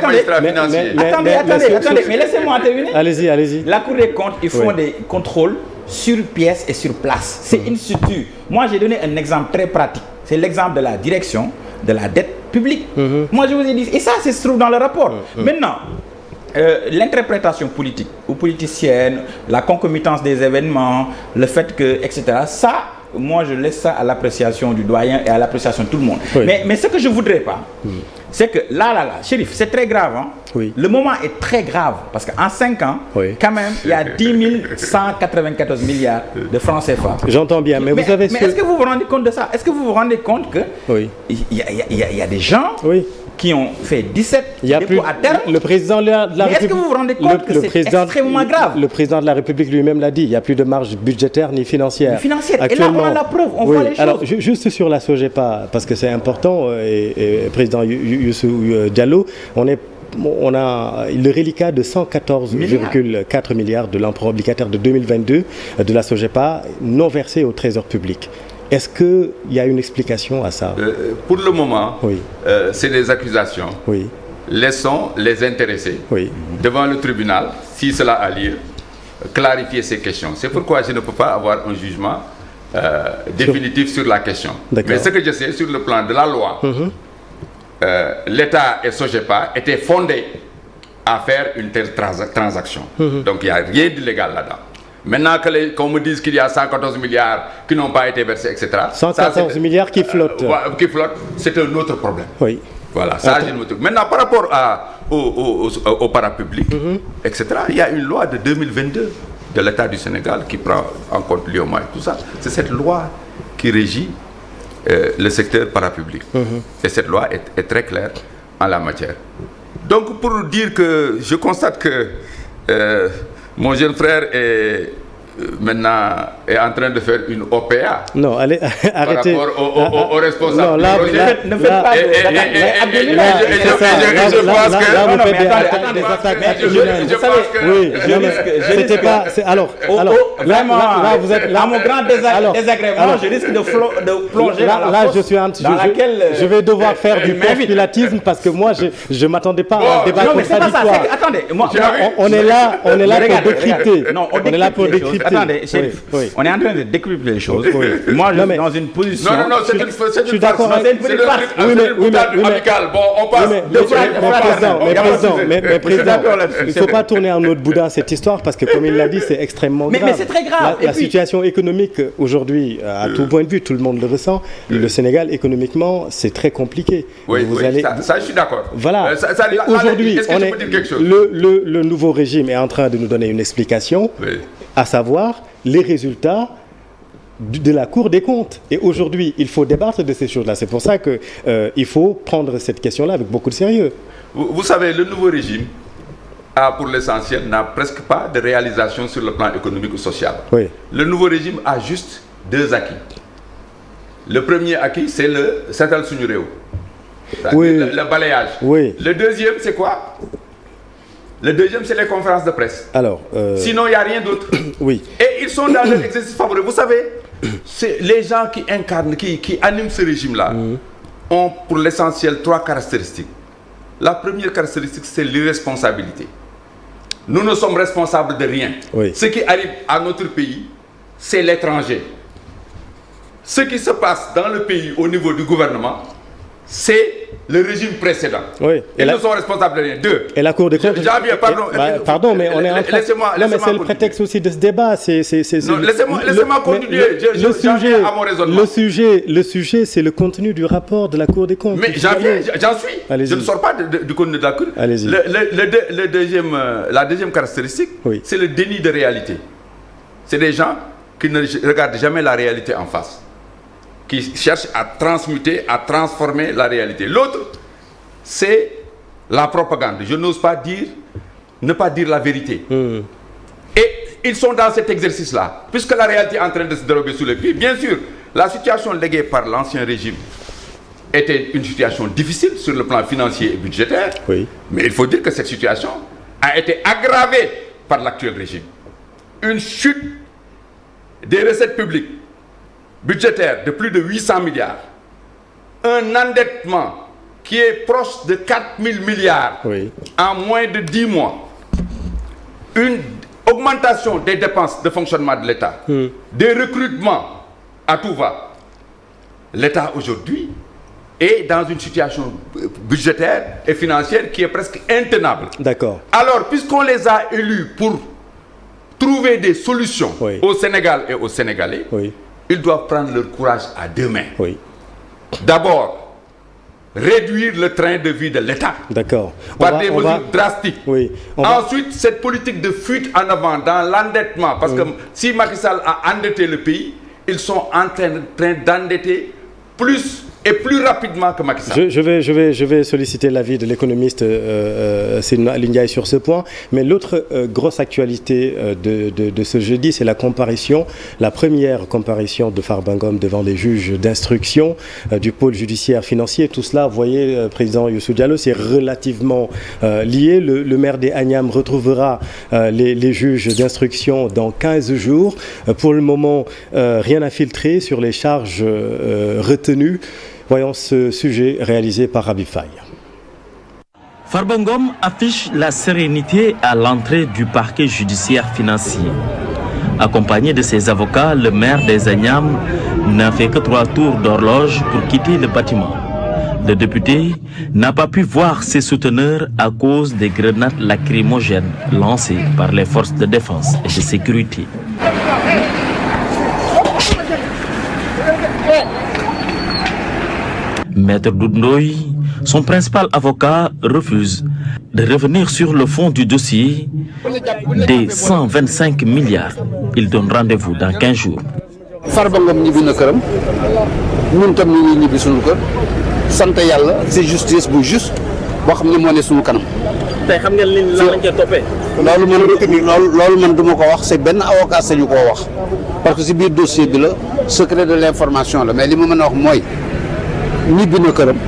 mais laissez-moi terminer. Allez-y. La Cour des comptes, ils font des contrôles sur pièce et sur place. C'est in situ. Moi, j'ai donné un exemple très pratique. C'est l'exemple de la direction de la dette publique. Moi, je vous ai dit, et ça, se trouve dans le rapport. Maintenant, l'interprétation politique ou politicienne, la concomitance des événements, le fait que, etc., ça, moi, je laisse ça à l'appréciation du doyen et à l'appréciation de tout le monde. Mais ce que je ne voudrais pas, c'est que là, Chérif, c'est très grave. Hein? Le moment est très grave parce qu'en 5 ans, quand même, il y a 10 194 milliards de francs CFA. J'entends bien, mais vous avez... Mais est-ce que vous vous rendez compte de ça? Est-ce que vous vous rendez compte que il y a des gens qui ont fait 17 dépôts à terme? Le président de la République... Est-ce que vous vous rendez compte que c'est extrêmement grave? Le président de la République lui-même l'a dit, il n'y a plus de marge budgétaire ni financière. Et là, on a la preuve, on voit les choses. Alors, juste sur la SOGEPA, parce que c'est important, et président Youssou Diallo, on a le reliquat de 114,4 milliards de l'emprunt obligataire de 2022 de la SOGEPA non versé au Trésor public. Est-ce qu'il y a une explication à ça? Pour le moment, c'est des accusations. Laissons les intéressés devant le tribunal, si cela a lieu, clarifier ces questions. C'est pourquoi je ne peux pas avoir un jugement définitif sur la question. Mais ce que je sais, sur le plan de la loi, l'État et SOGEPA étaient fondés à faire une telle transaction. Donc il n'y a rien d'illégal là-dedans. Maintenant qu'on me dise qu'il y a 114 milliards qui n'ont pas été versés, etc. 114 milliards qui flottent. C'est un autre problème. Voilà, ça j'ai noté. Maintenant, par rapport au parapublic, etc., il y a une loi de 2022 de l'État du Sénégal qui prend en compte l'IOMA et tout ça. C'est cette loi qui régit le secteur parapublic. Et cette loi est très claire en la matière. Donc, pour dire que je constate que mon jeune frère est maintenant est en train de faire une OPA. Non, allez, arrêtez. Par rapport aux responsables. Non, là, du projet. ne faites pas Je pense que... Là, vous faites des attaques ad hominem. Je pense que... Oui, c'était pas... Alors, là, vous êtes... À mon grand désagrément, je risque de plonger dans la fosse dans laquelle... Je vais devoir faire du conspiratisme parce que moi, je ne m'attendais pas à un débat contradictoire. Attendez, on est là pour décrypter. On est là pour décrypter. Attendez, on est en train de décrypter les choses. Moi, je suis dans une position... Non, c'est une farce. Je suis d'accord avec... C'est une amical. Bon, on passe... Mais président, il ne faut pas tourner en autre boudin cette histoire parce que, comme il l'a dit, c'est extrêmement grave. Mais c'est très grave. La situation économique aujourd'hui, à tout point de vue, tout le monde le ressent. Le Sénégal, économiquement, c'est très compliqué. Oui, ça, je suis d'accord. Voilà. Aujourd'hui, le nouveau régime est en train de nous donner une explication, à savoir les résultats de la Cour des comptes. Et aujourd'hui, il faut débattre de ces choses-là. C'est pour ça qu'il faut prendre cette question-là avec beaucoup de sérieux. Vous savez, le nouveau régime, pour l'essentiel, n'a presque pas de réalisation sur le plan économique ou social. Oui. Le nouveau régime a juste 2 acquis. Le premier acquis, c'est le Setal Suñu Réew. Le balayage. Oui. Le deuxième, c'est quoi? Le deuxième, c'est les conférences de presse. Alors, sinon, il n'y a rien d'autre. Oui. Et ils sont dans leur exercice favorable. Vous savez, les gens qui incarnent, qui animent ce régime-là, ont pour l'essentiel 3 caractéristiques. La première caractéristique, c'est l'irresponsabilité. Nous ne sommes responsables de rien. Oui. Ce qui arrive à notre pays, c'est l'étranger. Ce qui se passe dans le pays au niveau du gouvernement, c'est le régime précédent. Oui. Ils ne sont responsables de rien. 2. Et la Cour des comptes... Pardon, mais on est en train... Non, mais c'est le prétexte aussi de ce débat. Laissez-moi continuer. Le sujet, c'est le contenu du rapport de la Cour des comptes. Mais j'en suis. Je ne sors pas du contenu de la Cour. Allez-y. La deuxième caractéristique, c'est le déni de réalité. C'est des gens qui ne regardent jamais la réalité en face, qui cherchent à transmuter, à transformer la réalité. L'autre, c'est la propagande. Je n'ose pas ne pas dire la vérité. Et ils sont dans cet exercice-là, puisque la réalité est en train de se dérober sous les pieds. Bien sûr, la situation léguée par l'ancien régime était une situation difficile sur le plan financier et budgétaire. Oui. Mais il faut dire que cette situation a été aggravée par l'actuel régime. Une chute des recettes publiques budgétaire de plus de 800 milliards, un endettement qui est proche de 4 000 milliards en moins de 10 mois, une augmentation des dépenses de fonctionnement de l'État, des recrutements à tout va. L'État aujourd'hui est dans une situation budgétaire et financière qui est presque intenable. D'accord. Alors, puisqu'on les a élus pour trouver des solutions au Sénégal et aux Sénégalais, ils doivent prendre leur courage à 2 mains. D'abord, réduire le train de vie de l'État. D'accord. Par des mesures drastiques. Ensuite, cette politique de fuite en avant dans l'endettement. Parce que si Macky Sall a endetté le pays, ils sont en train d'endetter plus et plus rapidement que Macky Sall. Je vais solliciter l'avis de l'économiste Seydina Ali Ndiaye sur ce point. Mais l'autre grosse actualité de ce jeudi, c'est la première comparution de Farba Ngom devant les juges d'instruction du pôle judiciaire financier. Tout cela, vous voyez, président Youssou Diallo, c'est relativement lié. Le maire des Agnam retrouvera les juges d'instruction dans 15 jours. Pour le moment, rien à filtrer sur les charges retenues. Voyons ce sujet réalisé par Habib Faye. Farba Ngom affiche la sérénité à l'entrée du parquet judiciaire financier. Accompagné de ses avocats, le maire des Agnam n'a fait que 3 tours d'horloge pour quitter le bâtiment. Le député n'a pas pu voir ses souteneurs à cause des grenades lacrymogènes lancées par les forces de défense et de sécurité. Maître Doudndoy, son principal avocat, refuse de revenir sur le fond du dossier des 125 milliards. Il donne rendez-vous dans 15 jours. Farba Ngom ñibbi na këram ñun tam ñu ngi ñibbi suñu kër sant yàlla c'est justice bu juste boo xam ne moo ne suñu kanam. tey xam ngeen lan lañ ca toppee. loolu man du ma ko wax c'est benn avocat sañu koo wax parce que si biir dossier bi la secret de l'information la mais li ma mën a wax mooy ñibbi na këram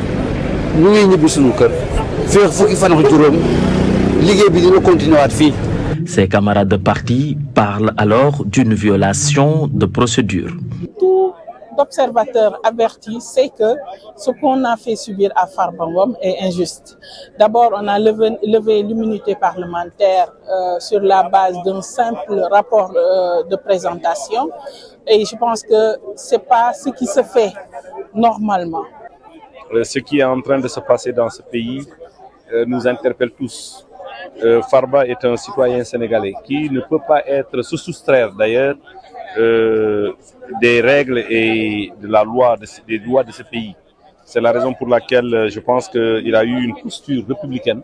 ñu ngi ñibbi suñu kër fii fukki fan ak juróom liggéey bi dina continuer waat fii. Ses camarades de parti parlent alors d'une violation de procédure. Tout observateur averti sait que ce qu'on a fait subir à Farba Ngom est injuste. D'abord, on a levé l'immunité parlementaire sur la base d'un simple rapport de présentation et je pense que c'est pas ce qui se fait normalement. Ce qui est en train de se passer dans ce pays nous interpelle tous. Farba est un citoyen sénégalais qui ne peut pas se soustraire d'ailleurs des règles et de la loi, des lois de ce pays. C'est la raison pour laquelle je pense qu'il a eu une posture républicaine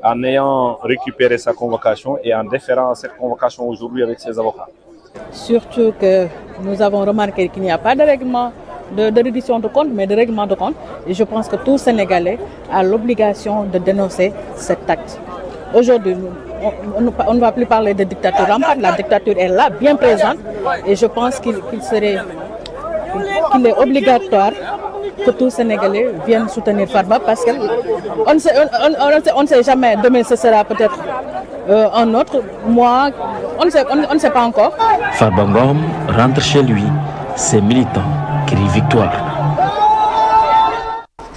en ayant récupéré sa convocation et en déférant cette convocation aujourd'hui avec ses avocats. Surtout que nous avons remarqué qu'il n'y a pas de règlement de reddition de compte, mais de règlement de compte. Et je pense que tout Sénégalais a l'obligation de dénoncer cet acte. Aujourd'hui, on ne va plus parler de dictature rampante, la dictature est là, bien présente, et je pense qu'il est obligatoire que tout Sénégalais vienne soutenir Farba parce qu'on ne sait jamais, demain ce sera peut-être un autre mois, on ne sait pas encore. Farba Ngom rentre chez lui, ses militants crient victoire.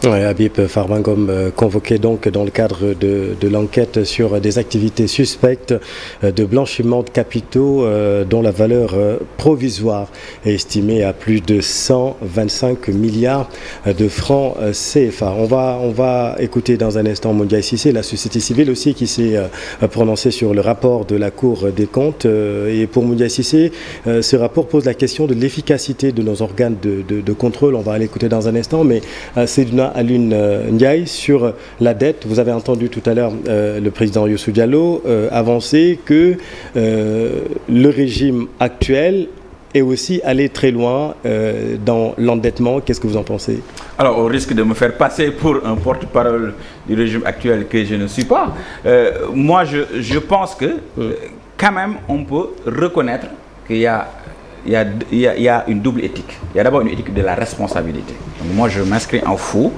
Ouais, Habib Farba Ngom convoqué donc dans le cadre de l'enquête sur des activités suspectes de blanchiment de capitaux dont la valeur provisoire est estimée à plus de 125 milliards de francs CFA. On va écouter dans un instant Moundiaye Cissé, la société civile aussi qui s'est prononcée sur le rapport de la Cour des comptes. Et pour Moundiaye Cissé, ce rapport pose la question de l'efficacité de nos organes de contrôle. On va l'écouter dans un instant, mais Seydina Alioune Ndiaye sur la dette. Vous avez entendu tout à l'heure le président Youssou Diallo avancer que le régime actuel est aussi allé très loin dans l'endettement. Qu'est-ce que vous en pensez? Alors, au risque de me faire passer pour un porte-parole du régime actuel que je ne suis pas, moi je pense que quand même on peut reconnaître qu'il y a une double éthique. Il y a d'abord une éthique de la responsabilité. Donc moi, je m'inscris en faux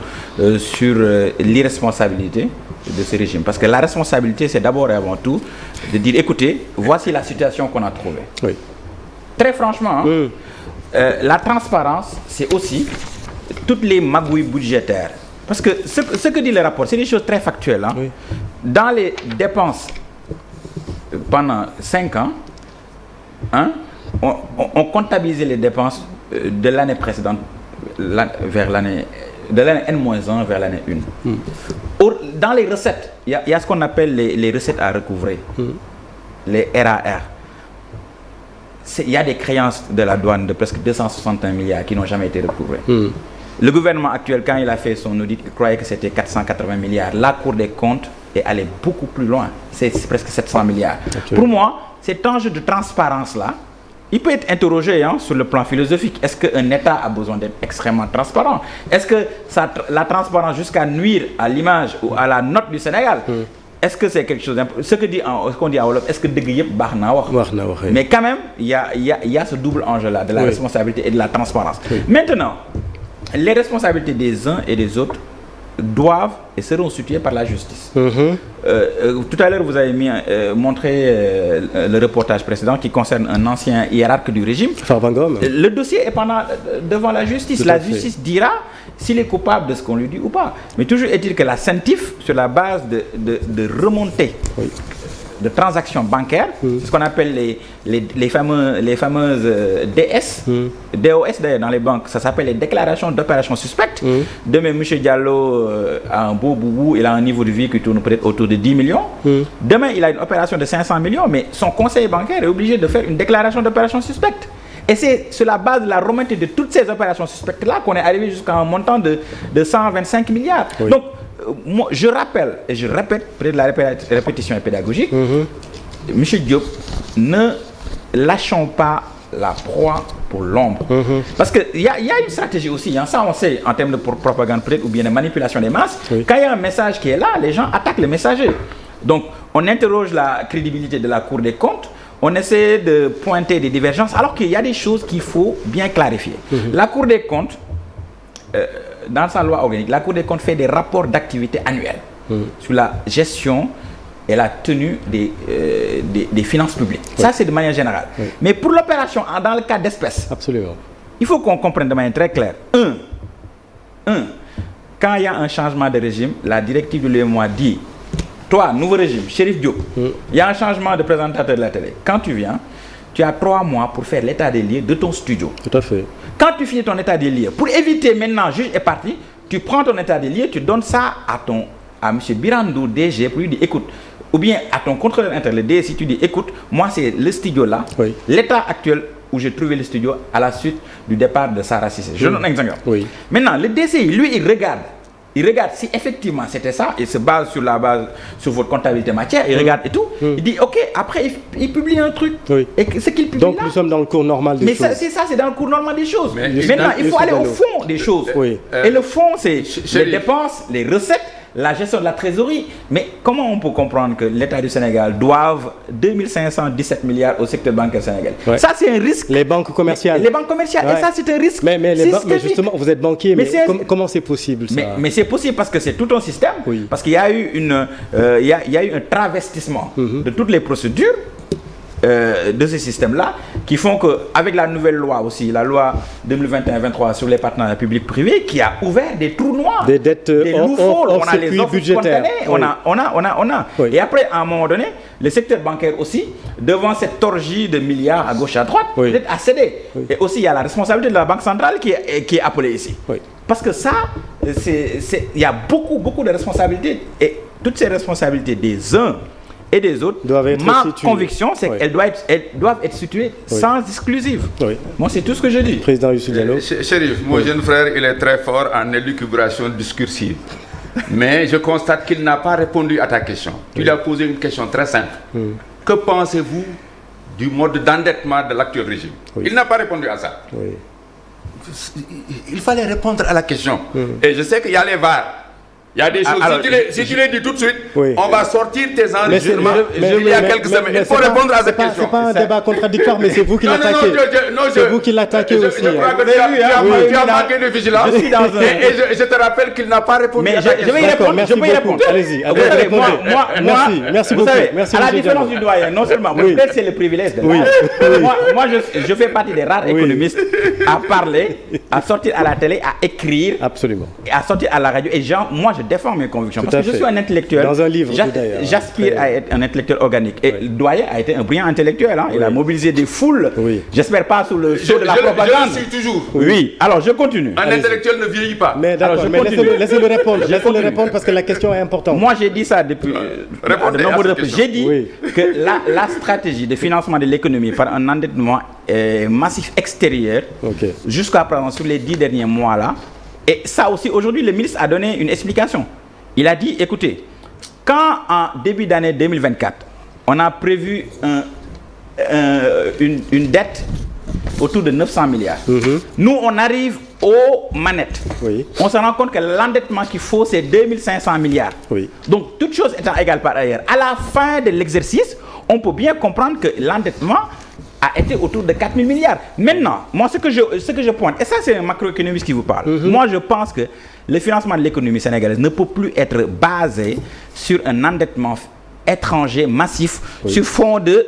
sur l'irresponsabilité de ce régime. Parce que la responsabilité, c'est d'abord et avant tout de dire, écoutez, voici la situation qu'on a trouvée. Oui. Très franchement, la transparence, c'est aussi toutes les magouilles budgétaires. Parce que ce que dit le rapport, c'est des choses très factuelles. Hein. Oui. Dans les dépenses, pendant 5 ans, hein, on comptabilisait les dépenses de l'année précédente vers l'année de l'année N-1 vers l'année 1. Dans les recettes, il y a ce qu'on appelle les recettes à recouvrer, les RAR. Il y a des créances de la douane de presque 261 milliards qui n'ont jamais été recouvrées. Le gouvernement actuel, quand il a fait son audit, il croyait que c'était 480 milliards. La Cour des comptes est allée beaucoup plus loin. C'est presque 700 milliards. Okay. Pour moi, cet enjeu de transparence-là, il peut être interrogé sur le plan philosophique. Est-ce qu'un État a besoin d'être extrêmement transparent? Est-ce que la transparence jusqu'à nuire à l'image ou à la note du Sénégal, est-ce que c'est quelque chose d'important? Ce qu'on dit à Wolof, est-ce que mais quand même, il y a ce double enjeu-là, de la responsabilité et de la transparence. Maintenant, les responsabilités des uns et des autres doivent et seront situées par la justice. Tout à l'heure, vous avez montré le reportage précédent qui concerne un ancien hiérarque du régime. Farba Ngom. Le dossier est devant la justice. La justice dira s'il est coupable de ce qu'on lui dit ou pas. Mais toujours est-il que la CENTIF, sur la base de remontées de transactions bancaires, ce qu'on appelle les fameuses DS, DOS d'ailleurs dans les banques, ça s'appelle les déclarations d'opérations suspectes. Demain, M. Diallo a un beau boubou, il a un niveau de vie qui tourne peut-être autour de 10 millions. Demain, il a une opération de 500 millions, mais son conseiller bancaire est obligé de faire une déclaration d'opérations suspectes. Et c'est sur la base de la remontée de toutes ces opérations suspectes-là qu'on est arrivé jusqu'à un montant de 125 milliards. Donc, moi, je rappelle et je répète, peut-être la répétition est pédagogique, M. Diop, ne lâchons pas la proie pour l'ombre. Parce qu'il y a une stratégie aussi, hein, ça on sait en termes de propagande peut-être ou bien de manipulation des masses. Quand il y a un message qui est là, les gens attaquent le messager. Donc on interroge la crédibilité de la Cour des comptes, on essaie de pointer des divergences alors qu'il y a des choses qu'il faut bien clarifier. La Cour des comptes, dans sa loi organique, la Cour des comptes fait des rapports d'activité annuels sur la gestion et la tenue des finances publiques. Ça, c'est de manière générale. Mais pour l'opération, dans le cas d'espèces, il faut qu'on comprenne de manière très claire. Quand il y a un changement de régime, la directive de l'UEMOA dit, toi, nouveau régime, Chérif Diop, il y a un changement de présentateur de la télé. Quand tu viens, tu as 3 mois pour faire l'état des lieux de ton studio. Tout à fait. Quand tu finis ton état des lieux, pour éviter maintenant, juge est parti, tu prends ton état des lieux, tu donnes ça à M. Birandou, DG, pour lui dire, écoute, ou bien à ton contrôleur interne, le DSI, tu dis, écoute, moi c'est le studio là, l'état actuel où j'ai trouvé le studio à la suite du départ de Sarah Cissé. Je donne un exemple. Maintenant, le DSI, lui, il regarde si effectivement c'était ça, il se base sur votre comptabilité matière, il regarde et tout, il dit ok, après il publie un truc, et ce qu'il publie. Donc nous sommes dans le cours normal des choses. Mais c'est dans le cours normal des choses. Maintenant, il faut aller au fond des choses. Et le fond, c'est les dépenses, les recettes, la gestion de la trésorerie. Mais comment on peut comprendre que l'État du Sénégal doive 2517 milliards au secteur bancaire sénégalais? Ça, c'est un risque. Les banques commerciales. Les banques commerciales, et ça, c'est un risque. Mais justement, vous êtes banquier, mais comment c'est possible ça? Mais c'est possible parce que c'est tout un système. Parce qu'il y a eu un travestissement de toutes les procédures de ces systèmes-là, qui font qu'avec la nouvelle loi aussi, la loi 2021-23 sur les partenariats publics-privés, qui a ouvert des trous noirs, des dettes loopholes, on a les offres spontanées, on a. Et après, à un moment donné, le secteur bancaire aussi, devant cette orgie de milliards à gauche et à droite, peut-être a cédé. Et aussi, il y a la responsabilité de la Banque centrale qui est appelée ici. Parce que ça, il y a beaucoup de responsabilités. Et toutes ces responsabilités des uns et des autres, ma conviction, c'est qu'elles doivent être situées sans exclusive. Moi, c'est tout ce que je dis. Président Youssou Diallo. Chérif, mon jeune frère, il est très fort en élucubration discursive. Mais je constate qu'il n'a pas répondu à ta question. Tu lui as posé une question très simple. Que pensez-vous du mode d'endettement de l'actuel régime? Il n'a pas répondu à ça. Il fallait répondre à la question. Et je sais qu'il y a les VAR. Il y a des choses, si tu les dis tout de suite, on va sortir tes enregistrements il y a quelques semaines. Il faut répondre à cette question. Ce n'est pas un débat contradictoire, mais c'est vous qui l'attaquez. C'est vous qui l'attaquez aussi. Je crois que tu as manqué de vigilance. Et je te rappelle qu'il n'a pas répondu à ta question. Je vais y répondre. Je peux y répondre. Allez-y, merci beaucoup. À la différence du doyen, non seulement, peut-être c'est le privilège de l'art. Moi, je fais partie des rares économistes à parler, à sortir à la télé, à écrire, à sortir à la radio. Et moi, je défends mes convictions parce que je suis un intellectuel. Dans un livre, j'aspire à être un intellectuel organique. Et le doyen a été un brillant intellectuel. Hein. Il a mobilisé des foules. J'espère pas sous le sceau de la propagande. Je le suis toujours. Oui. Alors je continue. Un intellectuel ne vieillit pas. Mais d'accord, laissez-le répondre. Laissez-le répondre parce que la question est importante. Moi, j'ai dit ça depuis de nombreuses reprises. J'ai dit que la stratégie de financement de l'économie par un endettement massif extérieur, jusqu'à présent, sur les 10 derniers mois là. Et ça aussi, aujourd'hui, le ministre a donné une explication. Il a dit, écoutez, quand en début d'année 2024, on a prévu une dette autour de 900 milliards, nous, on arrive aux manettes. On se rend compte que l'endettement qu'il faut, c'est 2500 milliards. Donc, toutes choses étant égales par ailleurs, à la fin de l'exercice, on peut bien comprendre que l'endettement a été autour de 4 000 milliards. Maintenant, moi, ce que je pointe, et ça, c'est un macroéconomiste qui vous parle. Moi, je pense que le financement de l'économie sénégalaise ne peut plus être basé sur un endettement étranger massif sur fond de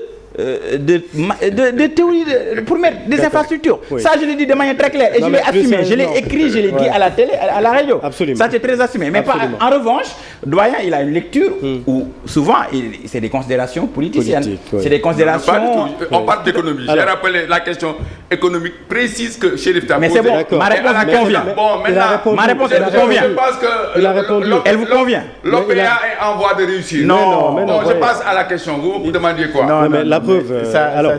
théorie pour mettre des infrastructures. Ça, je l'ai dit de manière très claire et je l'ai assumé. Je l'ai écrit, je l'ai dit à la télé, à la radio. Ça, c'est très assumé. Mais en revanche, doyen, il a une lecture où souvent, c'est des considérations politiciennes. C'est des considérations... On parle d'économie. J'ai rappelé la question économique précise que Chérif t'a posée. Mais c'est bon, ma réponse vous convient. Bon, maintenant, ma réponse vous convient. Je pense que elle vous convient. L'OPA est en voie de réussir. Non, bon, je passe à la question. Vous demandiez quoi? Non, mais la preuve. Alors,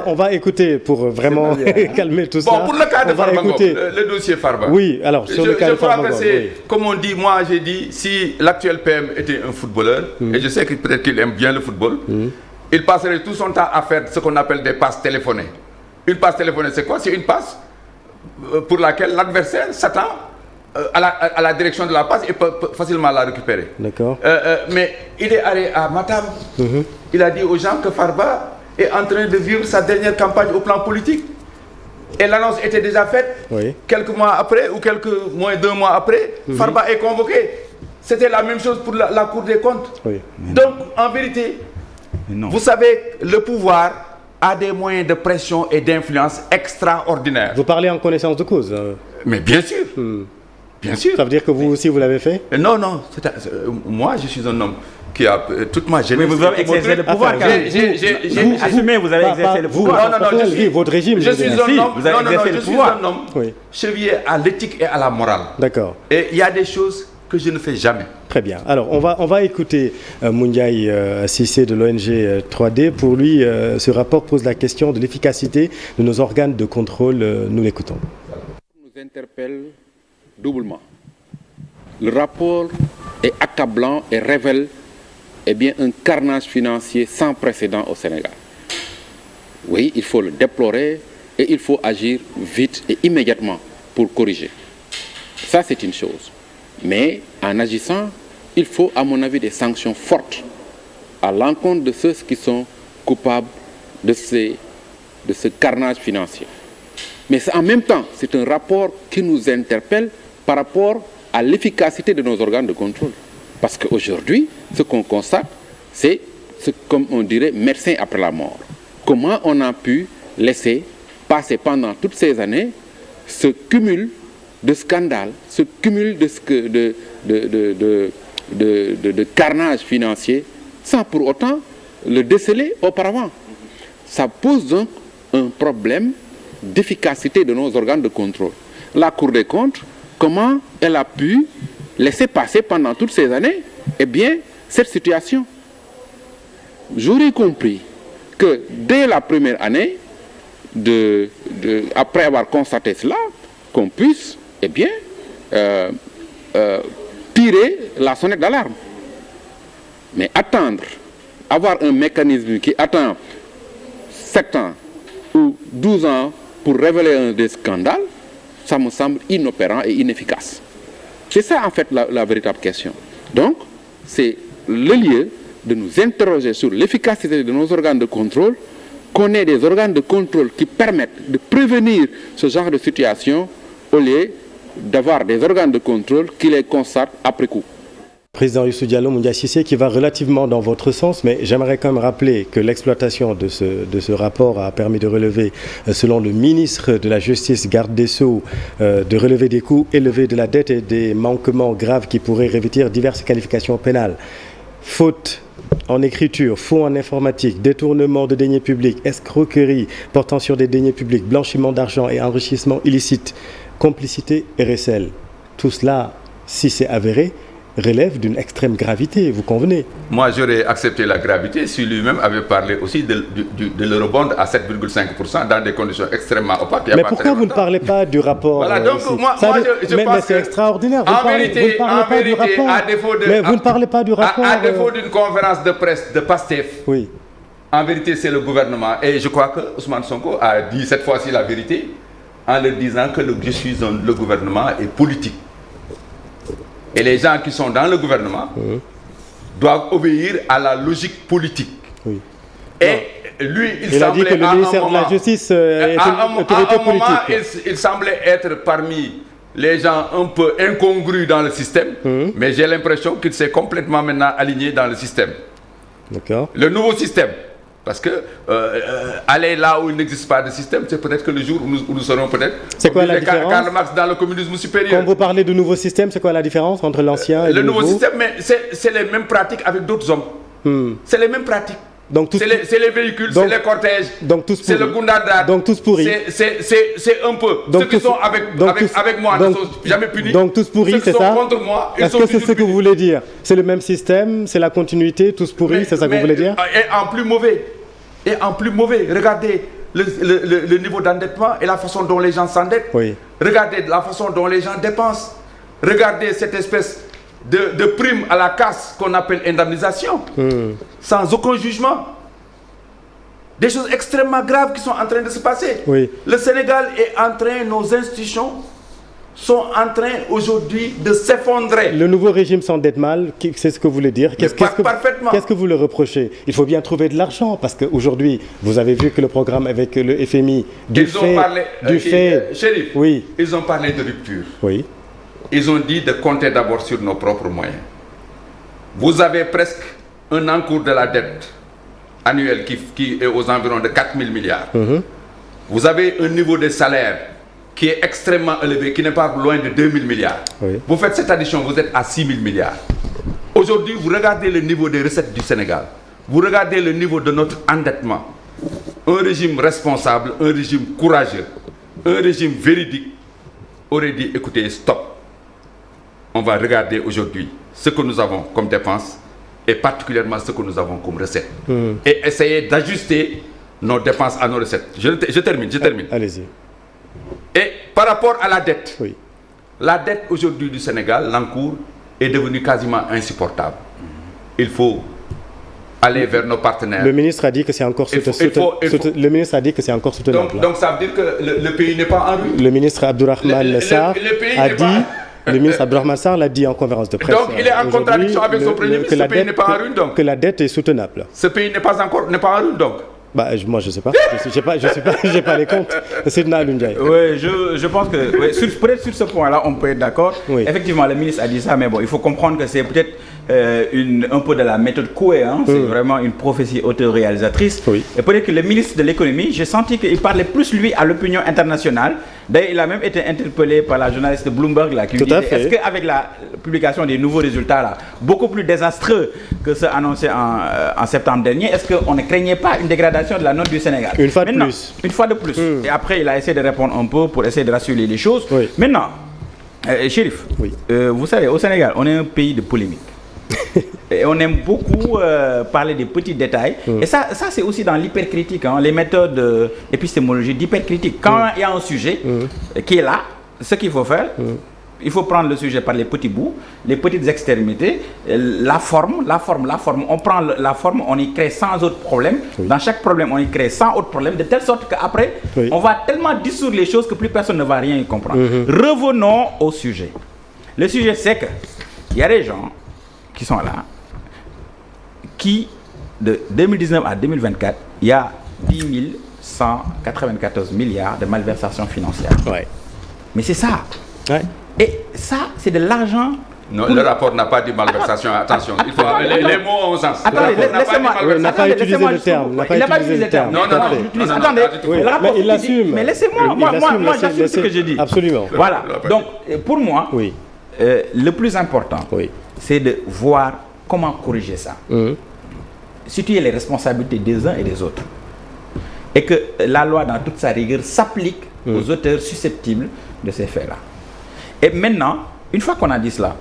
on va écouter pour vraiment calmer tout ça. Bon, pour le cas de Farba Ngom, le dossier Farba. Oui, alors, sur le cas de Farba Ngom. Comme on dit, moi, j'ai dit, si l'actuel PM était un footballeur, et je sais que peut-être qu'il aime bien le football, il passerait tout son temps à faire ce qu'on appelle des passes téléphonées. Une passe téléphonique, c'est quoi? C'est une passe pour laquelle l'adversaire s'attend à la direction de la passe et peut facilement la récupérer. D'accord. Mais il est allé à Matam. Il a dit aux gens que Farba est en train de vivre sa dernière campagne au plan politique. Et l'annonce était déjà faite. Quelques mois après, ou moins 2 mois après, Farba est convoqué. C'était la même chose pour la Cour des comptes. Donc, en vérité, vous savez, le pouvoir a des moyens de pression et d'influence extraordinaires. Vous parlez en connaissance de cause. Mais bien sûr. Bien sûr. Ça veut dire que vous aussi, vous l'avez fait? Non, non. Moi, je suis un homme qui a toute ma jeunesse. Mais vous avez exercé le pouvoir. Assumez, vous avez exercé le pouvoir. Non, non, non. Votre régime. Je suis un homme. Vous avez exercé le pouvoir. Je suis un homme chevillé à l'éthique et à la morale. D'accord. Et il y a des choses que je ne fais jamais. Très bien. Alors, on va écouter Moundiaï Cissé de l'ONG 3D. Pour lui, ce rapport pose la question de l'efficacité de nos organes de contrôle. Nous l'écoutons. Nous interpelle doublement. Le rapport est accablant et révèle un carnage financier sans précédent au Sénégal. Oui, il faut le déplorer et il faut agir vite et immédiatement pour corriger. Ça, c'est une chose. Mais en agissant, il faut, à mon avis, des sanctions fortes à l'encontre de ceux qui sont coupables de ce carnage financier. Mais en même temps, c'est un rapport qui nous interpelle par rapport à l'efficacité de nos organes de contrôle. Parce qu'aujourd'hui, ce qu'on constate, c'est, comme on dirait, médecin après la mort. Comment on a pu laisser passer pendant toutes ces années ce cumul de scandales, ce cumul de carnage financier, sans pour autant le déceler auparavant. Ça pose donc un problème d'efficacité de nos organes de contrôle. La Cour des comptes, comment elle a pu laisser passer pendant toutes ces années cette situation? J'aurais compris que dès la première année, après avoir constaté cela, qu'on puisse tirer la sonnette d'alarme. Mais attendre, avoir un mécanisme qui attend 7 ans ou 12 ans pour révéler des scandales, ça me semble inopérant et inefficace. C'est ça en fait la véritable question. Donc, c'est le lieu de nous interroger sur l'efficacité de nos organes de contrôle, qu'on ait des organes de contrôle qui permettent de prévenir ce genre de situation au lieu d'avoir des organes de contrôle qui les constatent après coup. Président Youssou Diallo, Moundiaï Cissé, qui va relativement dans votre sens, mais j'aimerais quand même rappeler que l'exploitation de ce rapport a permis de relever, selon le ministre de la Justice, garde des Sceaux, de relever des coûts élevés de la dette et des manquements graves qui pourraient revêtir diverses qualifications pénales. Faute en écriture, faux en informatique, détournement de deniers publics, escroquerie portant sur des deniers publics, blanchiment d'argent et enrichissement illicite, complicité et recel. Tout cela, si c'est avéré, relève d'une extrême gravité, vous convenez? Moi, j'aurais accepté la gravité si lui-même avait parlé aussi de l'eurobond à 7,5% dans des conditions extrêmement opaques. Mais pourquoi vous ne parlez pas du rapport? Voilà, donc moi je pense mais c'est extraordinaire. En vérité, vous ne parlez pas du rapport. À défaut d'une conférence de presse de PASTEF, oui. En vérité, c'est le gouvernement. Et je crois que Ousmane Sonko a dit cette fois-ci la vérité en leur disant que le gouvernement est politique. Et les gens qui sont dans le gouvernement doivent obéir à la logique politique. Oui. Et lui, il a dit que le ministère de la Justice est une autorité politique. Il semblait être parmi les gens un peu incongrus dans le système, mais j'ai l'impression qu'il s'est complètement maintenant aligné dans le système. D'accord. Le nouveau système. Parce que aller là où il n'existe pas de système, c'est peut-être que le jour où nous serons peut-être... C'est quoi la différence? Karl Marx dans le communisme supérieur. Quand vous parlez de nouveau système, c'est quoi la différence entre l'ancien et le nouveau? Le nouveau système, mais c'est les mêmes pratiques avec d'autres hommes. C'est les mêmes pratiques. C'est les véhicules, c'est les cortèges, c'est le Gundadad. Donc tous pourris. C'est un peu. Ceux qui sont avec moi ne sont jamais punis. Donc tous pourris, c'est ça? Ceux qui sont contre moi, ils sont Est-ce que c'est ce que vous voulez dire? C'est le même système, c'est la continuité, tous pourris, c'est ça que vous voulez dire? Et en plus mauvais. Regardez le niveau d'endettement et la façon dont les gens s'endettent. Oui. Regardez la façon dont les gens dépensent. Regardez cette espèce de prime à la casse qu'on appelle indemnisation, sans aucun jugement. des choses extrêmement graves qui sont en train de se passer. Oui. Le Sénégal est en train, nos institutions sont en train aujourd'hui de s'effondrer. Le nouveau régime s'endette mal, c'est ce que vous voulez dire. Parfaitement. Qu'est-ce que vous le reprochez? Il faut bien trouver de l'argent, parce qu'aujourd'hui, vous avez vu que le programme avec le FMI, Chérif, oui. Ils ont parlé de rupture. Oui. Ils ont dit de compter d'abord sur nos propres moyens. Vous avez presque un encours de la dette annuelle qui est aux environs de 4 000 milliards. Vous avez un niveau de salaire qui est extrêmement élevé, qui n'est pas loin de 2 000 milliards. Oui. Vous faites cette addition, vous êtes à 6 000 milliards. Aujourd'hui, vous regardez le niveau des recettes du Sénégal. Vous regardez le niveau de notre endettement. Un régime responsable, un régime courageux, un régime véridique aurait dit, écoutez, stop. On va regarder aujourd'hui ce que nous avons comme dépenses et particulièrement ce que nous avons comme recettes. Et essayer d'ajuster nos dépenses à nos recettes. Je termine. Allez-y. Et par rapport à la dette, oui. La dette aujourd'hui du Sénégal, l'encours, est devenue quasiment insupportable. Il faut aller vers nos partenaires. Le ministre a dit que c'est encore soutenable. Donc ça veut dire que le pays n'est pas en rue. Le ministre Abdourahmane Sarr a dit... Le ministre Abdourahmane Sarr l'a dit en conférence de presse. Donc il est en contradiction avec son premier ministre. Ce pays n'est pas en rue, donc. Que la dette est soutenable. Ce pays n'est pas en rue, donc. Moi, je ne sais pas. J'ai pas les comptes. C'est Sidna Alioune. Oui, je pense que peut-être sur ce point-là, on peut être d'accord. Oui. Effectivement, le ministre a dit ça, mais bon, il faut comprendre que c'est peut-être un peu de la méthode Coué. C'est vraiment une prophétie auto-réalisatrice. Oui. Et peut-être que le ministre de l'économie, j'ai senti qu'il parlait plus, lui, à l'opinion internationale. D'ailleurs, il a même été interpellé par la journaliste de Bloomberg là, qui lui disait, est-ce qu'avec la publication des nouveaux résultats, là, beaucoup plus désastreux que ceux annoncés en septembre dernier, est-ce qu'on ne craignait pas une dégradation de la note du Sénégal? Une fois de plus. Et après, il a essayé de répondre un peu pour essayer de rassurer les choses. Oui. Maintenant, Chérif, vous savez, au Sénégal, on est un pays de polémique. Et on aime beaucoup parler des petits détails. Et ça c'est aussi dans l'hypercritique, les méthodes épistémologiques d'hypercritique. Quand il y a un sujet qui est là, ce qu'il faut faire, il faut prendre le sujet par les petits bouts, les petites extrémités, la forme. On prend la forme, on y crée 100 autres problèmes. Dans chaque problème, on y crée 100 autres problèmes, de telle sorte qu'après, on va tellement dissoudre les choses que plus personne ne va rien y comprendre. Revenons au sujet. Le sujet, c'est que il y a des gens qui sont là, qui, de 2019 à 2024, il y a 10 194 milliards de malversations financières. Ouais. Mais c'est ça. Ouais. Et ça, c'est de l'argent... Non, le rapport n'a pas dit malversation. Attention, il faut les mots ont sens. Attendez, laissez-moi... Il n'a pas utilisé le terme. Il n'a pas utilisé le terme. Non, attendez. Mais il l'assume. Mais laissez-moi, moi j'assume ce que je dis. Absolument. Voilà. Donc, pour moi, le plus important, c'est de voir comment corriger ça. Situer les responsabilités des uns et des autres. Et que la loi, dans toute sa rigueur, s'applique aux auteurs susceptibles de ces faits-là. Et maintenant, une fois qu'on a dit cela,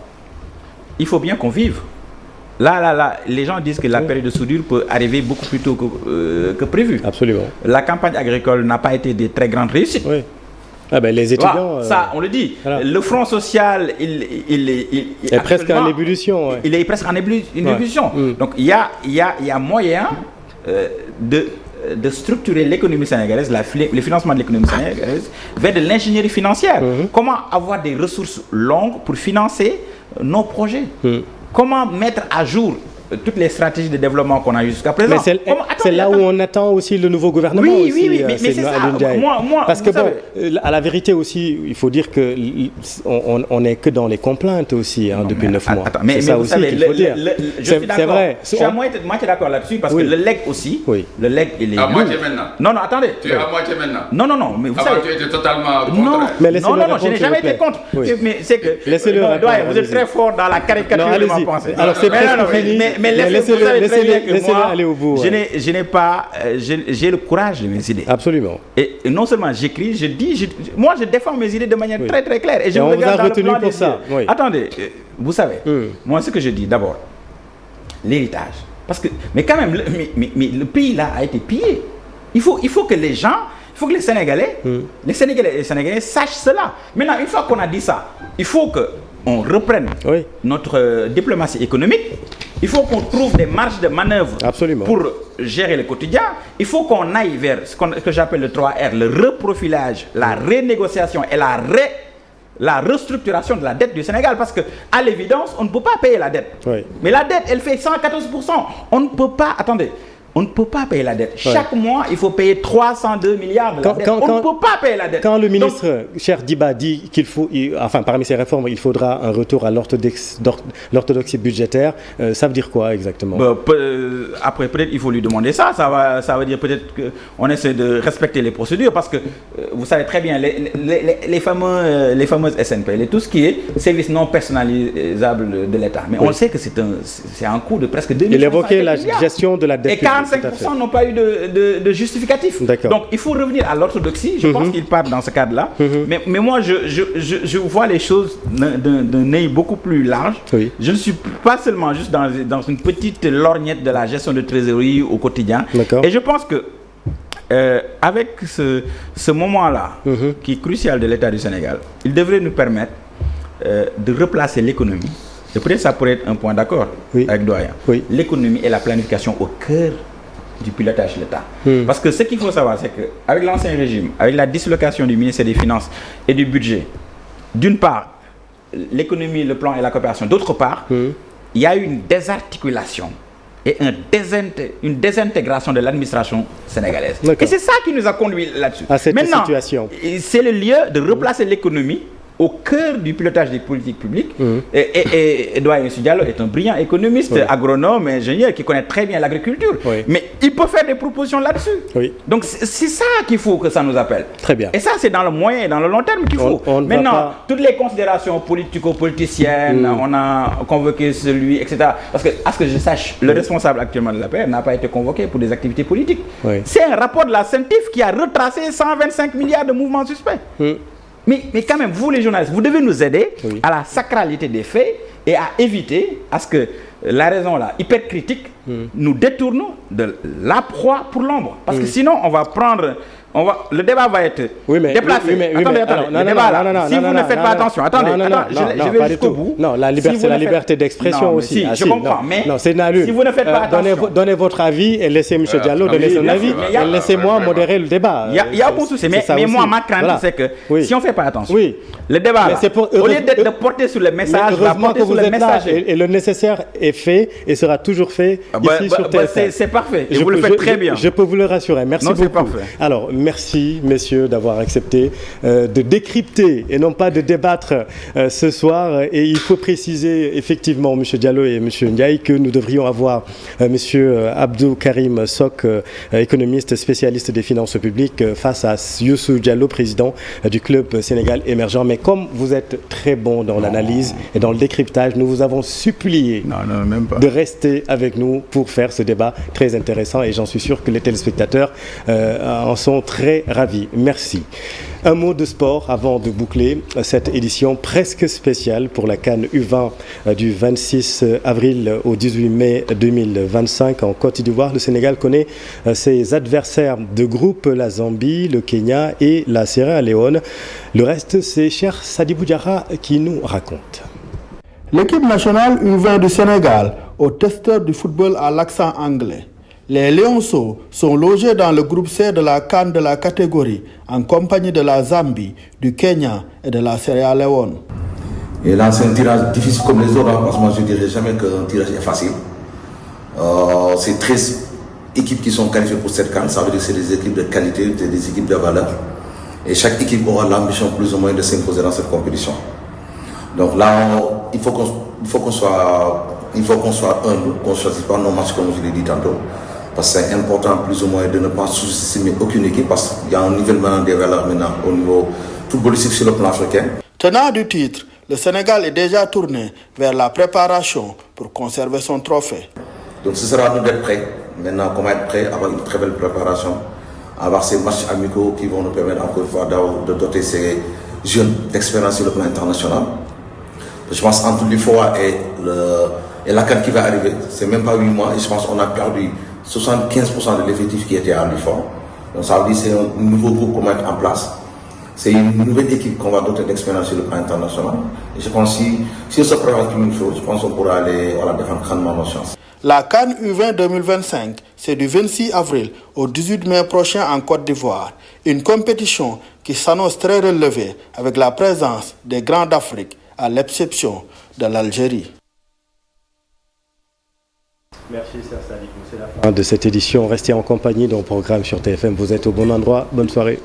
il faut bien qu'on vive. Là, les gens disent que la période de soudure peut arriver beaucoup plus tôt que prévu. Absolument. La campagne agricole n'a pas été de très grandes réussites. Oui. Ah ben, les étudiants... ça, on le dit. Voilà. Le front social, il est presque en ébullition. Ouais. Il est presque en ébullition. Donc, il y a moyen de structurer l'économie sénégalaise, le financement de l'économie sénégalaise, vers de l'ingénierie financière. Comment avoir des ressources longues pour financer nos projets? Comment mettre à jour toutes les stratégies de développement qu'on a jusqu'à présent? C'est là où on attend aussi le nouveau gouvernement. Oui, mais c'est ça. Parce que bon, à la vérité aussi, il faut dire que on n'est que dans les complaintes aussi depuis 9 mois. Mais ça vous aussi savez, qu'il faut dire. C'est vrai. Je suis à moitié d'accord là-dessus parce que le legs aussi, le legs il est à moitié maintenant. Non, attendez. Tu es à moitié maintenant. Non, mais vous savez. Tu étais totalement contre. Non, je n'ai jamais été contre. Mais c'est que vous êtes très fort dans la caricature de ma pensée. Alors c'est presque fini. Mais laissez-le aller au bout. Je n'ai pas, j'ai le courage de mes idées. Absolument. Et non seulement j'écris, je dis, moi je défends mes idées de manière très très claire. Et je on vous regarde a retenu dans le plan pour ça. Oui. Attendez, vous savez, moi ce que je dis d'abord, l'héritage. Parce que, mais quand même, le pays là a été pillé. Il faut que les gens, il faut que les Sénégalais, les Sénégalais sachent cela. Maintenant, une fois qu'on a dit ça, il faut qu'on reprenne notre diplomatie économique il faut qu'on trouve des marges de manœuvre pour gérer le quotidien. Il faut qu'on aille vers ce que j'appelle le 3R, le reprofilage, la renégociation et la restructuration de la dette du Sénégal. Parce qu'à l'évidence, on ne peut pas payer la dette. Oui. Mais la dette, elle fait 114%. On ne peut pas... Attendez. On ne peut pas payer la dette. Chaque mois, il faut payer 302 milliards de la dette. On ne peut pas payer la dette. Quand le ministre Cheikh Diba dit qu'il faut, parmi ces réformes, il faudra un retour à l'orthodoxie budgétaire, ça veut dire quoi exactement? Après, peut-être il faut lui demander ça. Ça veut dire peut-être qu'on essaie de respecter les procédures parce que vous savez très bien, les fameuses SNP, tout ce qui est service non personnalisable de l'État. Mais on sait que c'est un coût de presque 2 milliards. Il évoquait la gestion de la dette. 45% n'ont pas eu de justificatif. Donc il faut revenir à l'orthodoxie. Je pense qu'il part dans ce cadre-là. Mais moi, je vois les choses d'un œil beaucoup plus large. Oui. Je ne suis pas seulement juste dans une petite lorgnette de la gestion de trésorerie au quotidien. Et je pense que avec ce moment-là, qui est crucial de l'État du Sénégal, il devrait nous permettre de replacer l'économie. Et peut-être ça pourrait être un point d'accord avec Doyen. L'économie et la planification au cœur du pilotage de l'État. Parce que ce qu'il faut savoir, c'est qu'avec l'ancien régime, avec la dislocation du ministère des Finances et du budget, d'une part, l'économie, le plan et la coopération, d'autre part, il y a eu une désarticulation et une désintégration de l'administration sénégalaise. Et c'est ça qui nous a conduit là-dessus. À cette situation. C'est le lieu de replacer l'économie au cœur du pilotage des politiques publiques. Et Doyen Diallo est un brillant économiste, agronome, ingénieur qui connaît très bien l'agriculture. Mais il peut faire des propositions là-dessus. Donc c'est ça qu'il faut que ça nous appelle. Très bien. Et ça, c'est dans le moyen et dans le long terme qu'il faut. Maintenant, toutes les considérations politico-politiciennes, on a convoqué celui, etc. Parce que, à ce que je sache, le responsable actuellement de l'APR n'a pas été convoqué pour des activités politiques. C'est un rapport de la CENTIF qui a retracé 125 milliards de mouvements suspects. Mais quand même, vous les journalistes, vous devez nous aider à la sacralité des faits et à éviter à ce que la raison là, hyper critique, nous détourne de la proie pour l'ombre. Parce que sinon, le débat va être déplacé. Si vous ne faites pas attention, je vais jusqu'au bout. Non, la liberté, c'est la liberté d'expression aussi. Je comprends, mais c'est si vous ne faites pas attention. Donnez votre avis et laissez M. Diallo donner son avis. Et laissez-moi modérer le débat. Il y a aucun souci. Mais moi, ma crainte, c'est que si on ne fait pas attention, le débat, au lieu de porter sur le message, va porter sur le messager. Et le nécessaire est fait et sera toujours fait ici sur TFM. C'est parfait. Et vous le faites très bien. Je peux vous le rassurer. Merci beaucoup. Alors, merci, messieurs, d'avoir accepté de décrypter et non pas de débattre ce soir. Et il faut préciser, effectivement, M. Diallo et M. Ndiaye, que nous devrions avoir M. Abdou Karim Sok, économiste spécialiste des finances publiques, face à Youssou Diallo, président du Club Sénégal Émergent. Mais comme vous êtes très bon dans l'analyse et dans le décryptage, nous vous avons supplié de rester avec nous pour faire ce débat très intéressant. Et j'en suis sûr que les téléspectateurs en sont très ravis. Merci. Un mot de sport avant de boucler cette édition presque spéciale pour la CAN U20 du 26 avril au 18 mai 2025 en Côte d'Ivoire. Le Sénégal connaît ses adversaires de groupe, la Zambie, le Kenya et la Sierra Leone. Le reste, c'est cher Sadibou Diarra qui nous raconte. L'équipe nationale U20 du Sénégal, aux testeurs du football à l'accent anglais. Les Lionceaux sont logés dans le groupe C de la CAN de la catégorie, en compagnie de la Zambie, du Kenya et de la Sierra Leone. Et là, c'est un tirage difficile comme les autres, parce que moi je ne dirais jamais qu'un tirage est facile. C'est 13 équipes qui sont qualifiées pour cette CAN, ça veut dire que c'est des équipes de qualité, des équipes de valeur. Et chaque équipe aura l'ambition plus ou moins de s'imposer dans cette compétition. Donc là, il faut qu'on soit humble, qu'on ne choisisse pas nos matchs comme je l'ai dit tantôt. Parce que c'est important plus ou moins de ne pas sous-estimer aucune équipe parce qu'il y a un nivellement des valeurs maintenant au niveau footballistique sur le plan africain. Tenant du titre, le Sénégal est déjà tourné vers la préparation pour conserver son trophée. Donc ce sera à nous d'être prêts. Maintenant, comment être prêts, avoir une très belle préparation, avoir ces matchs amicaux qui vont nous permettre encore une fois de doter ces jeunes d'expérience sur le plan international. Je pense qu'entre l'UFOA et la CAN qui va arriver, c'est même pas 8 mois et je pense qu'on a perdu 75% de l'effectif qui était à l'UFOA. Donc ça veut dire que c'est un nouveau groupe qu'on va mettre en place. C'est une nouvelle équipe qu'on va doter d'expérience sur le plan international. Et je pense que si on se prépare comme il faut, je pense qu'on pourra aller défendre grandement nos chances. La CAN U20 2025, c'est du 26 avril au 18 mai prochain en Côte d'Ivoire. Une compétition qui s'annonce très relevée avec la présence des grands d'Afrique, à l'exception de l'Algérie. Merci Serge Sadikou, c'est la fin de cette édition. Restez en compagnie d'un programme sur TFM. Vous êtes au bon endroit. Bonne soirée.